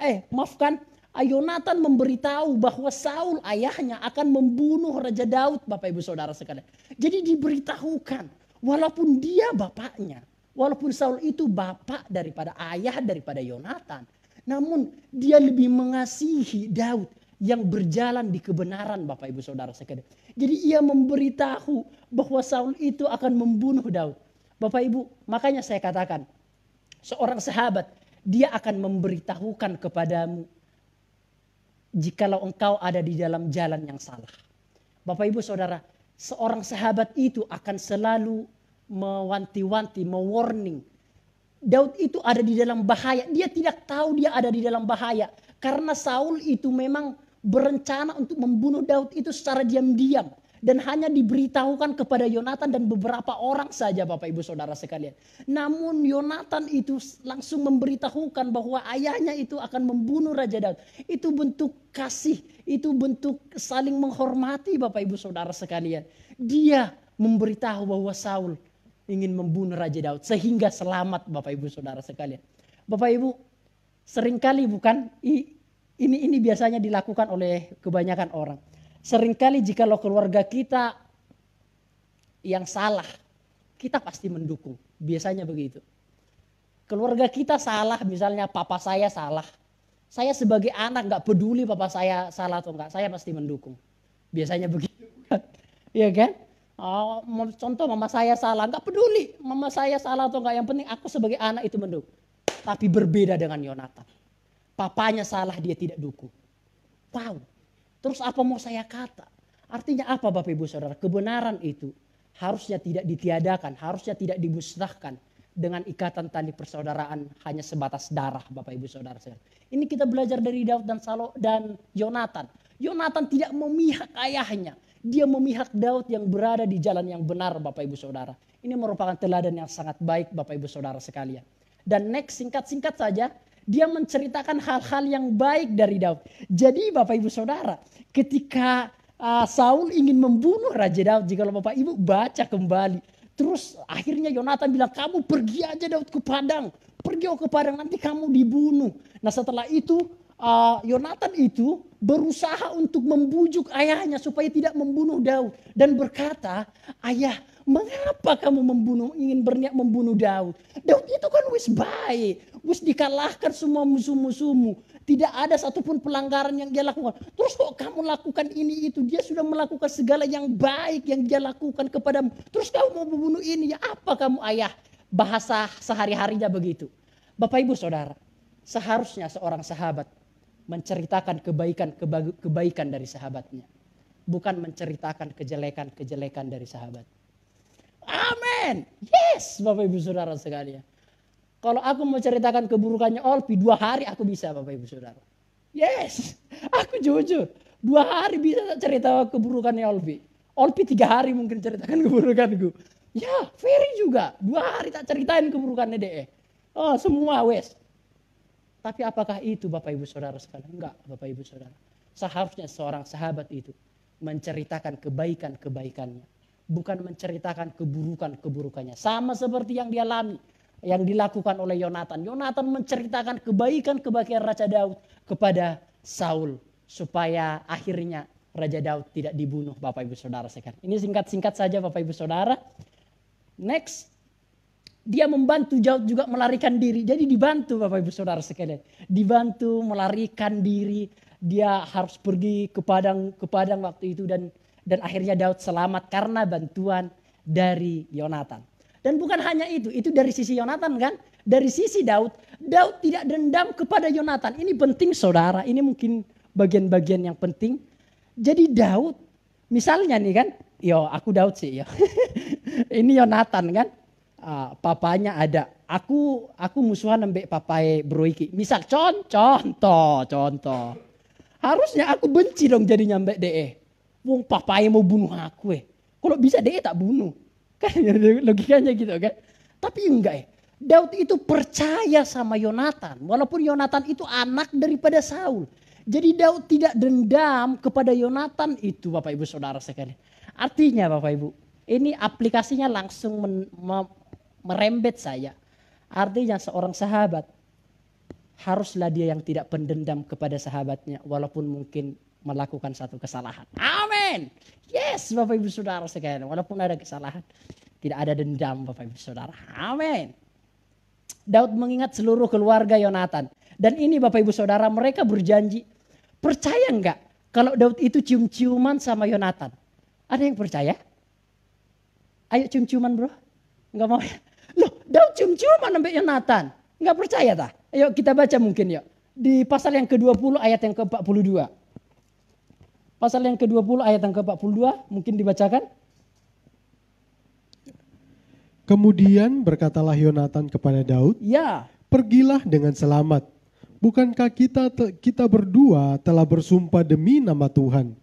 Speaker 4: Yonatan memberitahu bahwa Saul ayahnya akan membunuh Raja Daud Bapak Ibu Saudara sekalian. Jadi diberitahukan walaupun dia bapaknya, walaupun Saul itu bapak daripada ayah daripada Yonatan, namun dia lebih mengasihi Daud yang berjalan di kebenaran Bapak Ibu Saudara sekalian. Jadi ia memberitahu bahwa Saul itu akan membunuh Daud. Bapak Ibu, makanya saya katakan seorang sahabat dia akan memberitahukan kepadamu jikalau engkau ada di dalam jalan yang salah. Bapak Ibu Saudara, seorang sahabat itu akan selalu mewanti-wanti, mewarning. Daud itu ada di dalam bahaya. Dia tidak tahu dia ada di dalam bahaya. Karena Saul itu memang berencana untuk membunuh Daud itu secara diam-diam. Dan hanya diberitahukan kepada Yonatan dan beberapa orang saja Bapak Ibu Saudara sekalian. Namun Yonatan itu langsung memberitahukan bahwa ayahnya itu akan membunuh Raja Daud. Itu bentuk kasih, itu bentuk saling menghormati Bapak Ibu Saudara sekalian. Dia memberitahu bahwa Saul ingin membunuh Raja Daud sehingga selamat Bapak Ibu Saudara sekalian. Bapak Ibu, seringkali bukan ini biasanya dilakukan oleh kebanyakan orang. Seringkali jikalau keluarga kita yang salah, kita pasti mendukung. Biasanya begitu. Keluarga kita salah, misalnya papa saya salah. Saya sebagai anak gak peduli papa saya salah atau enggak, saya pasti mendukung. Biasanya begitu. Iya kan? Contoh mama saya salah, gak peduli mama saya salah atau enggak. Yang penting aku sebagai anak itu mendukung. Tapi berbeda dengan Yonatan. Papanya salah, dia tidak dukung. Wow. Terus apa mau saya kata? Artinya apa Bapak Ibu Saudara? Kebenaran itu harusnya tidak ditiadakan, harusnya tidak dimusnahkan dengan ikatan tali persaudaraan hanya sebatas darah Bapak Ibu Saudara. Ini kita belajar dari Daud dan Yonatan. Yonatan tidak memihak ayahnya. Dia memihak Daud yang berada di jalan yang benar Bapak Ibu Saudara. Ini merupakan teladan yang sangat baik Bapak Ibu Saudara sekalian. Dan next singkat-singkat saja. Dia menceritakan hal-hal yang baik dari Daud. Jadi Bapak Ibu Saudara, ketika Saul ingin membunuh Raja Daud, jika Bapak Ibu baca kembali. Terus akhirnya Yonatan bilang, kamu pergi aja Daud ke padang. Pergi ke padang, nanti kamu dibunuh. Nah setelah itu Yonatan itu berusaha untuk membujuk ayahnya supaya tidak membunuh Daud. Dan berkata, ayah, mengapa kamu ingin berniat membunuh Daud? Daud itu kan wis baik. Wis dikalahkan semua musuh-musuhmu. Tidak ada satupun pelanggaran yang dia lakukan. Terus kok kamu lakukan ini itu? Dia sudah melakukan segala yang baik yang dia lakukan kepadamu. Terus kamu mau membunuh ini? Ya apa kamu ayah? Bahasa sehari-harinya begitu. Bapak Ibu Saudara, seharusnya seorang sahabat menceritakan kebaikan dari sahabatnya. Bukan menceritakan kejelekan dari sahabat. Amin. Yes, Bapak Ibu Saudara sekalian. Kalau aku mau ceritakan keburukannya Olpi, 2 hari aku bisa Bapak Ibu Saudara. Yes, aku jujur. 2 hari bisa cerita keburukannya Olpi. Olpi 3 hari mungkin ceritakan keburukanku. Ya, Ferry juga. 2 hari tak ceritain keburukannya DE. Oh, semua wes. Tapi apakah itu Bapak Ibu Saudara sekalian? Enggak Bapak Ibu Saudara. Seharusnya seorang sahabat itu menceritakan kebaikan-kebaikannya. Bukan menceritakan keburukan-keburukannya. Sama seperti yang dialami, yang dilakukan oleh Yonatan. Yonatan menceritakan kebaikan-kebaikan Raja Daud kepada Saul. Supaya akhirnya Raja Daud tidak dibunuh Bapak Ibu Saudara sekalian. Ini singkat-singkat saja Bapak Ibu Saudara. Next. Dia membantu Daud juga melarikan diri. Jadi dibantu Bapak Ibu Saudara sekalian. Dibantu melarikan diri. Dia harus pergi ke padang waktu itu. Dan akhirnya Daud selamat karena bantuan dari Yonatan. Dan bukan hanya itu dari sisi Yonatan kan. Dari sisi Daud tidak dendam kepada Yonatan. Ini penting saudara, ini mungkin bagian-bagian yang penting. Jadi Daud, misalnya nih kan, aku Daud sih ya. Ini Yonatan kan, papanya ada. Aku musuhan ambek papai Bro iki. Misal contoh. Harusnya aku benci dong jadinya Mbak DE. Wong papanya mau bunuh aku. Kalau bisa DE tak bunuh. Kan logikanya gitu kan. Tapi enggak ya. Daud itu percaya sama Yonatan. Walaupun Yonatan itu anak daripada Saul. Jadi Daud tidak dendam kepada Yonatan itu Bapak Ibu Saudara sekalian. Artinya Bapak Ibu, ini aplikasinya langsung merembet saya. Artinya seorang sahabat haruslah dia yang tidak pendendam kepada sahabatnya walaupun mungkin melakukan satu kesalahan. Amin. Yes Bapak Ibu Saudara sekalian, walaupun ada kesalahan tidak ada dendam Bapak Ibu Saudara. Amin. Daud mengingat seluruh keluarga Yonatan. Dan ini Bapak Ibu Saudara, mereka berjanji. Percaya enggak kalau Daud itu cium-ciuman sama Yonatan? Ada yang percaya? Ayo cium-ciuman bro. Enggak mau ya? Loh Daud cium-ciuman sampai Yonatan. Enggak percaya tak? Ayo kita baca mungkin yuk. Di pasal yang ke-20 ayat yang ke-42. Pasal yang ke-20 ayat yang ke-42 mungkin dibacakan.
Speaker 1: Kemudian berkatalah Yonatan kepada Daud,
Speaker 4: Ya.
Speaker 1: pergilah dengan selamat. Bukankah kita berdua telah bersumpah demi nama Tuhan?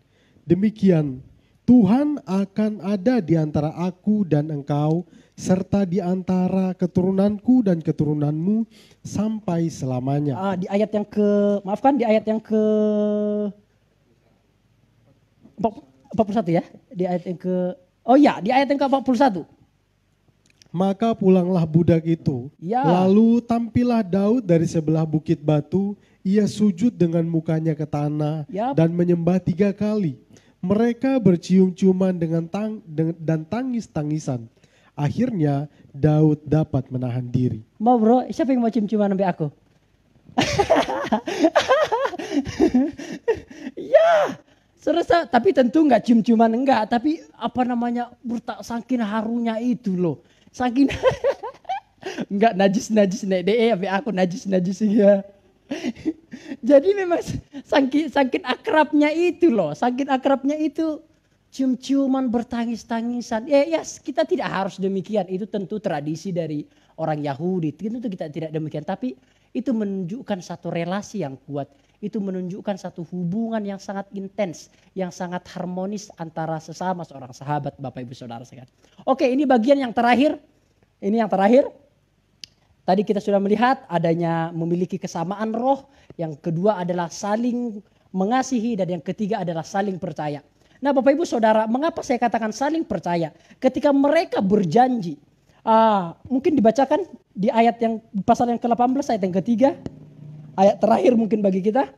Speaker 1: Demikian, Tuhan akan ada di antara aku dan engkau, serta di antara keturunanku dan keturunanmu sampai selamanya.
Speaker 4: Di ayat yang di ayat yang ke 41 ya. Di ayat yang di ayat yang ke-41.
Speaker 1: Maka pulanglah budak itu.
Speaker 4: Ya.
Speaker 1: Lalu tampillah Daud dari sebelah bukit batu. Ia sujud dengan mukanya ke tanah dan menyembah 3 kali. Mereka bercium-ciuman dan tangis-tangisan. Akhirnya Daud dapat menahan diri.
Speaker 4: Mau bro, siapa yang mau cium-ciuman sampai aku? Ya, serasa, tapi tentu enggak cium-ciuman enggak. Tapi saking harunya itu loh. Saking enggak najis nek DE sampai aku najis ya. Jadi memang saking akrabnya itu loh, saking akrabnya itu cium-ciuman bertangis-tangisan. Kita tidak harus demikian, itu tentu tradisi dari orang Yahudi. Tentu kita tidak demikian, tapi itu menunjukkan satu relasi yang kuat. Itu menunjukkan satu hubungan yang sangat intens, yang sangat harmonis antara sesama seorang sahabat Bapak Ibu Saudara sekalian. Oke, ini bagian yang terakhir. Ini yang terakhir. Tadi kita sudah melihat adanya memiliki kesamaan roh. Yang kedua adalah saling mengasihi dan yang ketiga adalah saling percaya. Nah Bapak Ibu Saudara, mengapa saya katakan saling percaya? Ketika mereka berjanji, mungkin dibacakan di ayat yang pasal yang ke-18 ayat yang ketiga. Ayat terakhir mungkin bagi kita.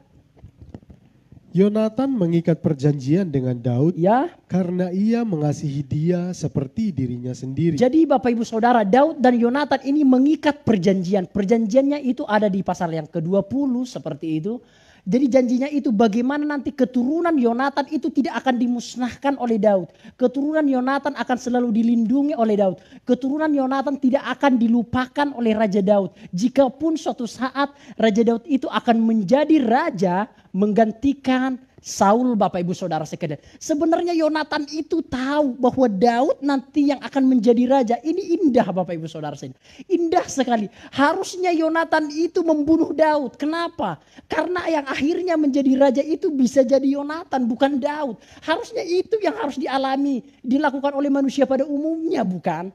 Speaker 1: Yonatan mengikat perjanjian dengan Daud karena ia mengasihi dia seperti dirinya sendiri.
Speaker 4: Jadi Bapak Ibu Saudara, Daud dan Yonatan ini mengikat perjanjian. Perjanjiannya itu ada di pasal yang ke-20 seperti itu. Jadi janjinya itu bagaimana nanti keturunan Yonatan itu tidak akan dimusnahkan oleh Daud. Keturunan Yonatan akan selalu dilindungi oleh Daud. Keturunan Yonatan tidak akan dilupakan oleh Raja Daud. Jikapun suatu saat Raja Daud itu akan menjadi raja menggantikan Saul Bapak Ibu Saudara sekalian. Sebenarnya Yonatan itu tahu bahwa Daud nanti yang akan menjadi raja. Ini indah Bapak Ibu Saudara sekalian. Indah sekali. Harusnya Yonatan itu membunuh Daud. Kenapa? Karena yang akhirnya menjadi raja itu bisa jadi Yonatan bukan Daud. Harusnya itu yang harus dilakukan oleh manusia pada umumnya bukan?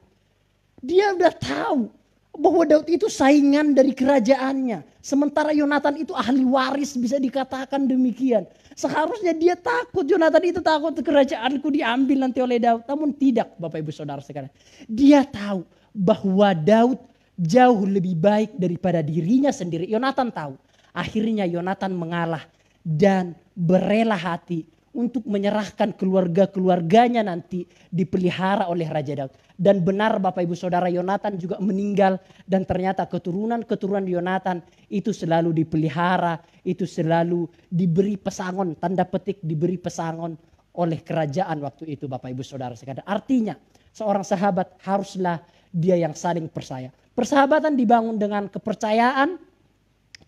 Speaker 4: Dia udah tahu bahwa Daud itu saingan dari kerajaannya. Sementara Yonatan itu ahli waris, bisa dikatakan demikian. Seharusnya dia takut, Yonatan itu takut kerajaanku diambil nanti oleh Daud. Namun tidak Bapak Ibu Saudara sekalian. Dia tahu bahwa Daud jauh lebih baik daripada dirinya sendiri. Yonatan tahu. Akhirnya Yonatan mengalah dan berela hati untuk menyerahkan keluarga-keluarganya nanti dipelihara oleh Raja Daud. Dan benar Bapak Ibu Saudara, Yonatan juga meninggal dan ternyata keturunan-keturunan Yonatan itu selalu dipelihara, itu selalu diberi pesangon, tanda petik diberi pesangon oleh kerajaan waktu itu Bapak Ibu Saudara sekalian. Artinya seorang sahabat haruslah dia yang saling percaya. Persahabatan dibangun dengan kepercayaan,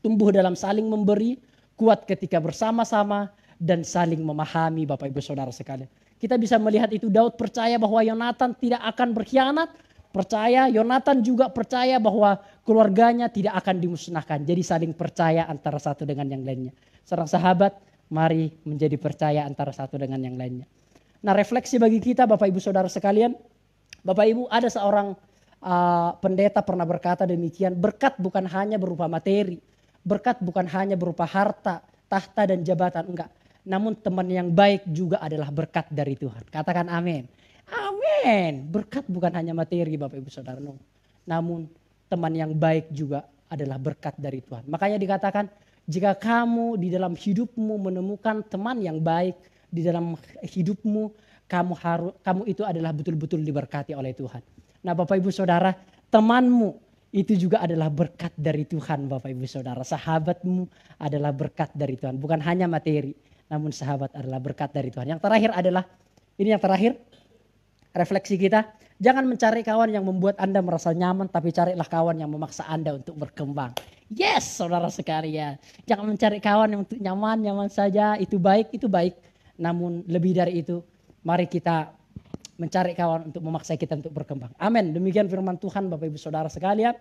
Speaker 4: tumbuh dalam saling memberi, kuat ketika bersama-sama, dan saling memahami Bapak Ibu Saudara sekalian. Kita bisa melihat itu Daud percaya bahwa Yonatan tidak akan berkhianat. Percaya, Yonatan juga percaya bahwa keluarganya tidak akan dimusnahkan. Jadi saling percaya antara satu dengan yang lainnya. Seorang sahabat Mari menjadi percaya antara satu dengan yang lainnya. Nah, refleksi bagi kita Bapak Ibu Saudara sekalian. Bapak Ibu, ada seorang pendeta pernah berkata demikian, berkat bukan hanya berupa materi, berkat bukan hanya berupa harta, tahta dan jabatan, enggak. Namun teman yang baik juga adalah berkat dari Tuhan. Katakan amin. Amin. Berkat bukan hanya materi Bapak Ibu Saudara. Namun teman yang baik juga adalah berkat dari Tuhan. Makanya dikatakan jika kamu di dalam hidupmu menemukan teman yang baik, di dalam hidupmu kamu itu adalah betul-betul diberkati oleh Tuhan. Nah Bapak Ibu Saudara, temanmu itu juga adalah berkat dari Tuhan Bapak Ibu Saudara. Sahabatmu adalah berkat dari Tuhan. Bukan hanya materi, namun sahabat adalah berkat dari Tuhan. Yang terakhir adalah, ini yang terakhir, refleksi kita. Jangan mencari kawan yang membuat Anda merasa nyaman, tapi carilah kawan yang memaksa Anda untuk berkembang. Yes, saudara sekalian. Jangan mencari kawan yang untuk nyaman saja, itu baik. Namun lebih dari itu, mari kita mencari kawan untuk memaksa kita untuk berkembang. Amin. Demikian firman Tuhan Bapak Ibu Saudara sekalian.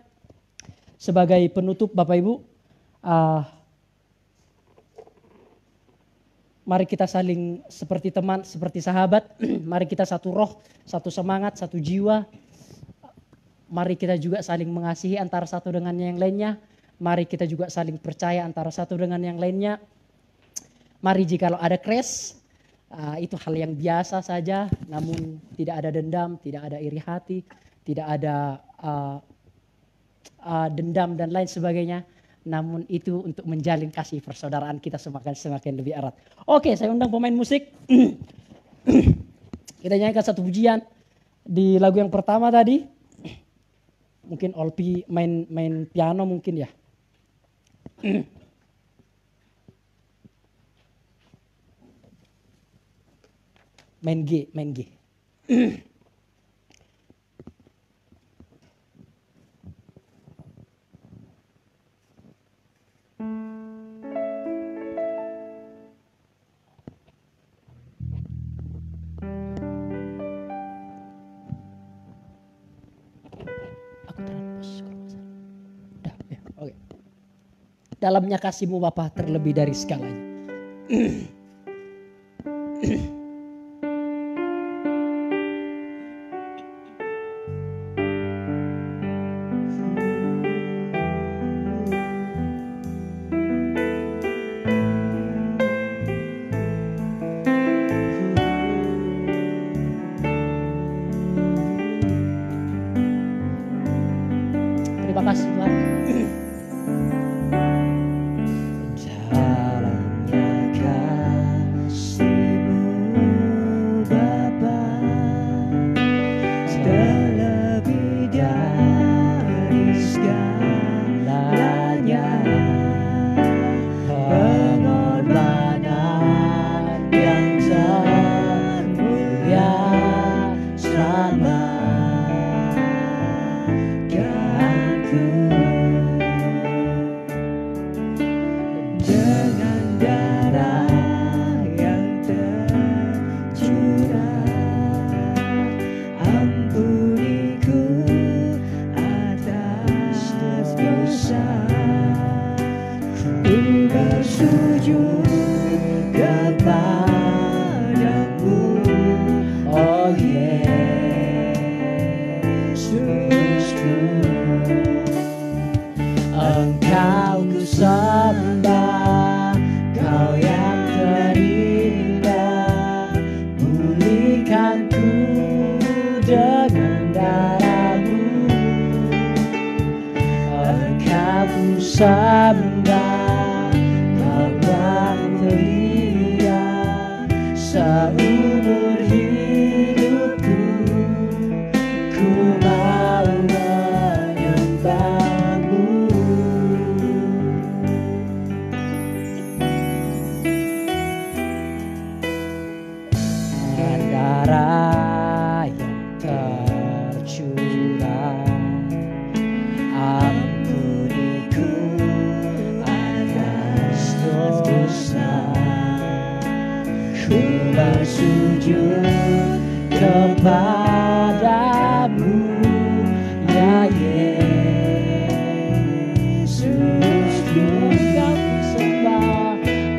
Speaker 4: Sebagai penutup Bapak Ibu, mari kita saling seperti teman, seperti sahabat. Mari kita satu roh, satu semangat, satu jiwa. Mari kita juga saling mengasihi antara satu dengan yang lainnya. Mari kita juga saling percaya antara satu dengan yang lainnya. Mari jikalau ada crash, itu hal yang biasa saja, namun tidak ada dendam, tidak ada iri hati, tidak ada dendam dan lain sebagainya. Namun itu untuk menjalin kasih persaudaraan kita semakin lebih erat. Oke, saya undang pemain musik. Kita nyanyikan satu pujian di lagu yang pertama tadi. Mungkin Olpi main piano mungkin ya. Main G. Oke. Dalamnya kasih-Mu Bapa terlebih dari segalanya. Terima kasih Tuhan.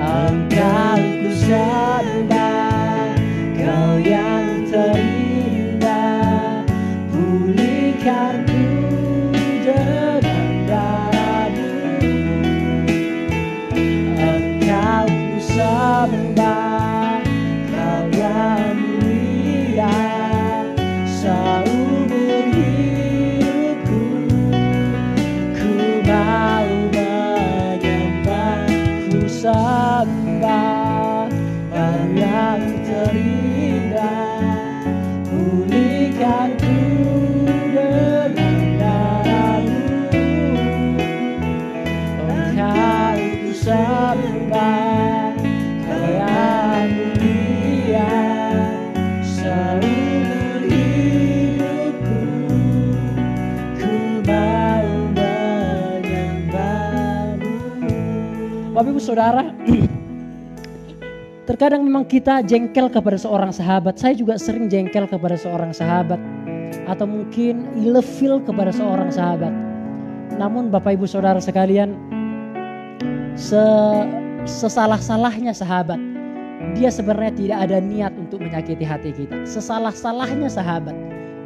Speaker 4: Engkau Bapak Ibu Saudara, terkadang memang kita jengkel kepada seorang sahabat. Saya juga sering jengkel kepada seorang sahabat. Atau mungkin ilfil kepada seorang sahabat. Namun Bapak Ibu Saudara sekalian, sesalah-salahnya sahabat, dia sebenarnya tidak ada niat untuk menyakiti hati kita. Sesalah-salahnya sahabat,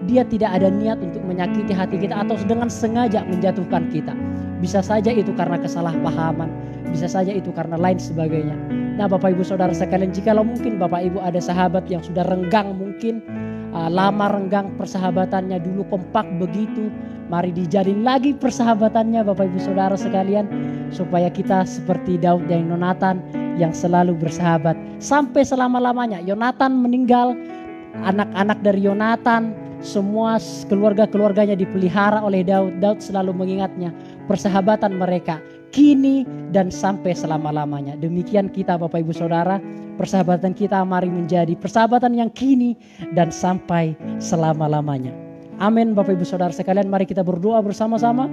Speaker 4: dia tidak ada niat untuk menyakiti hati kita atau dengan sengaja menjatuhkan kita. Bisa saja itu karena kesalahpahaman, bisa saja itu karena lain sebagainya. Nah Bapak Ibu Saudara sekalian, jikalau mungkin Bapak Ibu ada sahabat yang sudah renggang, mungkin lama renggang persahabatannya, dulu kompak begitu, mari dijalin lagi persahabatannya Bapak Ibu Saudara sekalian, supaya kita seperti Daud dan Yonatan yang selalu bersahabat sampai selama-lamanya. Yonatan meninggal, anak-anak dari Yonatan, semua keluarga-keluarganya dipelihara oleh Daud. Daud selalu mengingatnya persahabatan mereka kini dan sampai selama-lamanya. Demikian kita Bapak Ibu Saudara, persahabatan kita mari menjadi persahabatan yang kini dan sampai selama-lamanya. Amin Bapak Ibu Saudara sekalian, mari kita berdoa bersama-sama.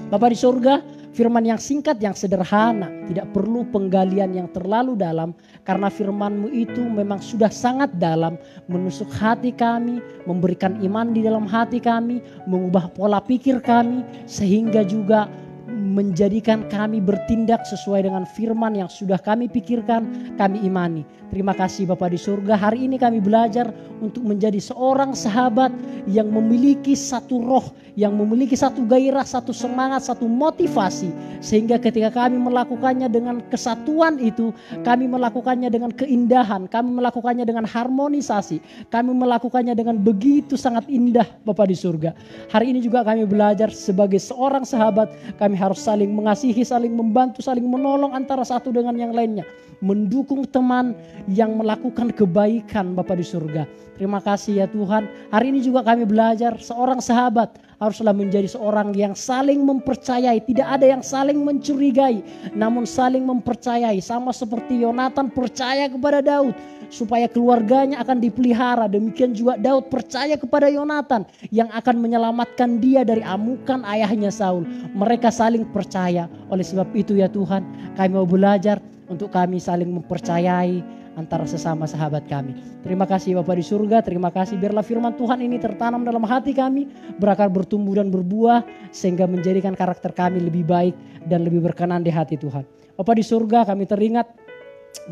Speaker 4: Bapa di surga, firman yang singkat, yang sederhana, tidak perlu penggalian yang terlalu dalam, karena firman-Mu itu memang sudah sangat dalam, menusuk hati kami, memberikan iman di dalam hati kami, mengubah pola pikir kami, sehingga juga menjadikan kami bertindak sesuai dengan firman yang sudah kami pikirkan, kami imani. Terima kasih Bapa di surga, hari ini kami belajar untuk menjadi seorang sahabat yang memiliki satu roh, yang memiliki satu gairah, satu semangat, satu motivasi. Sehingga ketika kami melakukannya dengan kesatuan itu, kami melakukannya dengan keindahan, kami melakukannya dengan harmonisasi, kami melakukannya dengan begitu sangat indah Bapa di surga. Hari ini juga kami belajar sebagai seorang sahabat, kami harus saling mengasihi, saling membantu, saling menolong antara satu dengan yang lainnya. Mendukung teman yang melakukan kebaikan Bapa di surga. Terima kasih ya Tuhan. Hari ini juga kami belajar seorang sahabat haruslah menjadi seorang yang saling mempercayai. Tidak ada yang saling mencurigai, namun saling mempercayai. Sama seperti Yonatan percaya kepada Daud supaya keluarganya akan dipelihara. Demikian juga Daud percaya kepada Yonatan yang akan menyelamatkan dia dari amukan ayahnya Saul. Mereka saling percaya. Oleh sebab itu ya Tuhan, kami mau belajar untuk kami saling mempercayai antara sesama sahabat kami. Terima kasih Bapa di surga, terima kasih biarlah firman Tuhan ini tertanam dalam hati kami, berakar, bertumbuh dan berbuah, sehingga menjadikan karakter kami lebih baik dan lebih berkenan di hati Tuhan. Bapa di surga, kami teringat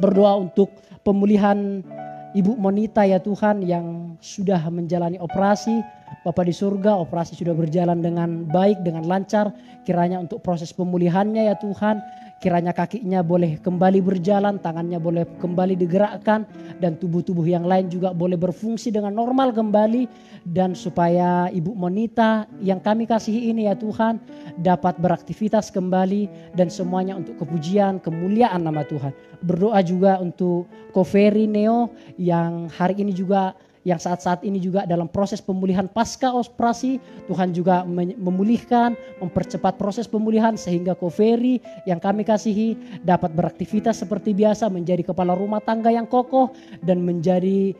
Speaker 4: berdoa untuk pemulihan Ibu Monita ya Tuhan yang sudah menjalani operasi. Bapa di surga, operasi sudah berjalan dengan baik, dengan lancar. Kiranya untuk proses pemulihannya ya Tuhan, kiranya kakinya boleh kembali berjalan, tangannya boleh kembali digerakkan, dan tubuh-tubuh yang lain juga boleh berfungsi dengan normal kembali. Dan supaya Ibu Monita yang kami kasihi ini ya Tuhan dapat beraktivitas kembali, dan semuanya untuk kepujian, kemuliaan nama Tuhan. Berdoa juga untuk Koferi Neo yang hari ini juga, yang saat-saat ini juga dalam proses pemulihan pasca operasi. Tuhan juga memulihkan, mempercepat proses pemulihan sehingga Koferi yang kami kasihi dapat beraktivitas seperti biasa, menjadi kepala rumah tangga yang kokoh dan menjadi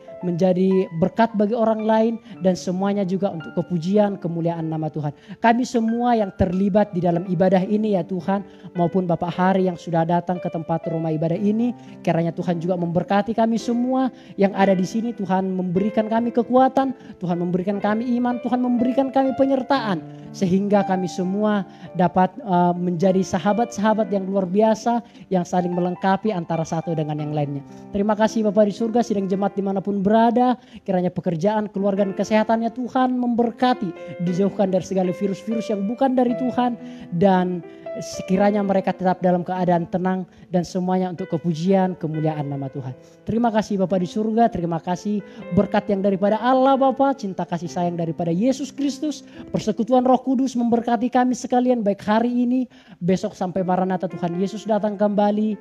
Speaker 4: berkat bagi orang lain, dan semuanya juga untuk kepujian, kemuliaan nama Tuhan. Kami semua yang terlibat di dalam ibadah ini ya Tuhan, maupun Bapak Hari yang sudah datang ke tempat rumah ibadah ini, kiranya Tuhan juga memberkati kami semua yang ada di sini. Tuhan memberikan kami kekuatan, Tuhan memberikan kami iman, Tuhan memberikan kami penyertaan, sehingga kami semua dapat menjadi sahabat-sahabat yang luar biasa, yang saling melengkapi antara satu dengan yang lainnya. Terima kasih Bapa di surga, sidang jemaat dimanapun berada, kiranya pekerjaan, keluarga dan kesehatannya Tuhan memberkati, dijauhkan dari segala virus-virus yang bukan dari Tuhan, dan sekiranya mereka tetap dalam keadaan tenang, dan semuanya untuk kepujian, kemuliaan nama Tuhan. Terima kasih Bapa di surga, terima kasih berkat yang daripada Allah Bapa, cinta kasih sayang daripada Yesus Kristus, persekutuan Roh Kudus memberkati kami sekalian baik hari ini, besok sampai Maranatha Tuhan Yesus datang kembali.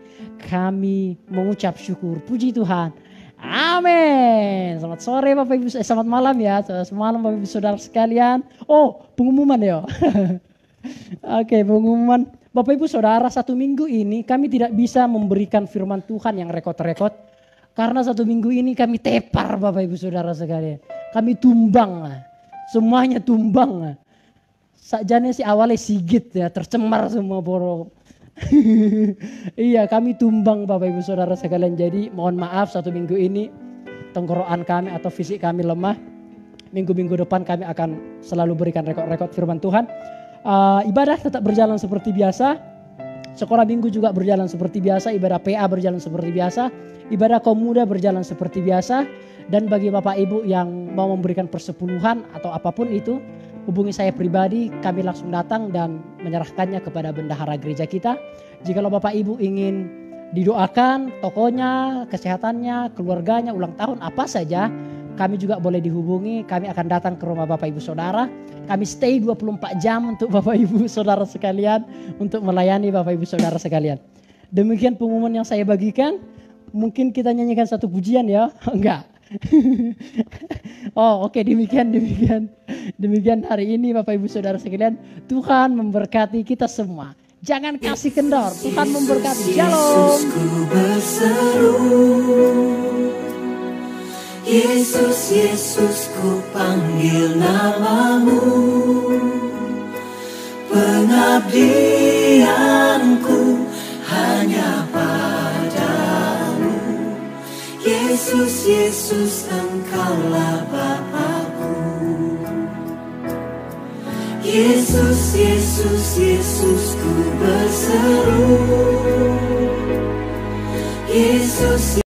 Speaker 4: Kami mengucap syukur, puji Tuhan. Amin. Selamat sore Bapak Ibu, selamat malam ya, selamat malam Bapak Ibu Saudara sekalian. Oh, pengumuman ya. Oke, pengumuman. Bapak Ibu Saudara, 1 minggu ini kami tidak bisa memberikan firman Tuhan yang rekod-rekod, karena 1 minggu ini kami tepar Bapak Ibu Saudara sekalian. Kami tumbang lah. Semuanya tumbang lah. Sajane si awalnya sigit ya, tercemar semua boro Iya, kami tumbang Bapak Ibu Saudara sekalian. Jadi mohon maaf 1 minggu ini tenggorokan kami atau fisik kami lemah. Minggu-minggu depan kami akan selalu berikan rekod-rekod firman Tuhan. Ibadah tetap berjalan seperti biasa. Sekolah minggu juga berjalan seperti biasa. Ibadah PA berjalan seperti biasa. Ibadah kaum muda berjalan seperti biasa. Dan bagi Bapak Ibu yang mau memberikan persepuluhan atau apapun itu, hubungi saya pribadi, kami langsung datang dan menyerahkannya kepada bendahara gereja kita. Jikalau Bapak Ibu ingin didoakan tokonya, kesehatannya, keluarganya, ulang tahun, apa saja, kami juga boleh dihubungi. Kami akan datang ke rumah Bapak Ibu Saudara. Kami stay 24 jam untuk Bapak Ibu Saudara sekalian, untuk melayani Bapak Ibu Saudara sekalian. Demikian pengumuman yang saya bagikan. Mungkin kita nyanyikan satu pujian ya? Enggak. Oh oke, demikian hari ini Bapak Ibu Saudara sekalian. Tuhan memberkati kita semua. Jangan kasih kendor. Tuhan memberkati. Shalom.
Speaker 5: Yesus, Yesus, ku panggil namamu. Pengabdianku hanya padamu. Yesus, Yesus, Engkaulah Bapakku. Yesus, Yesus, Yesus, ku berseru. Yesus.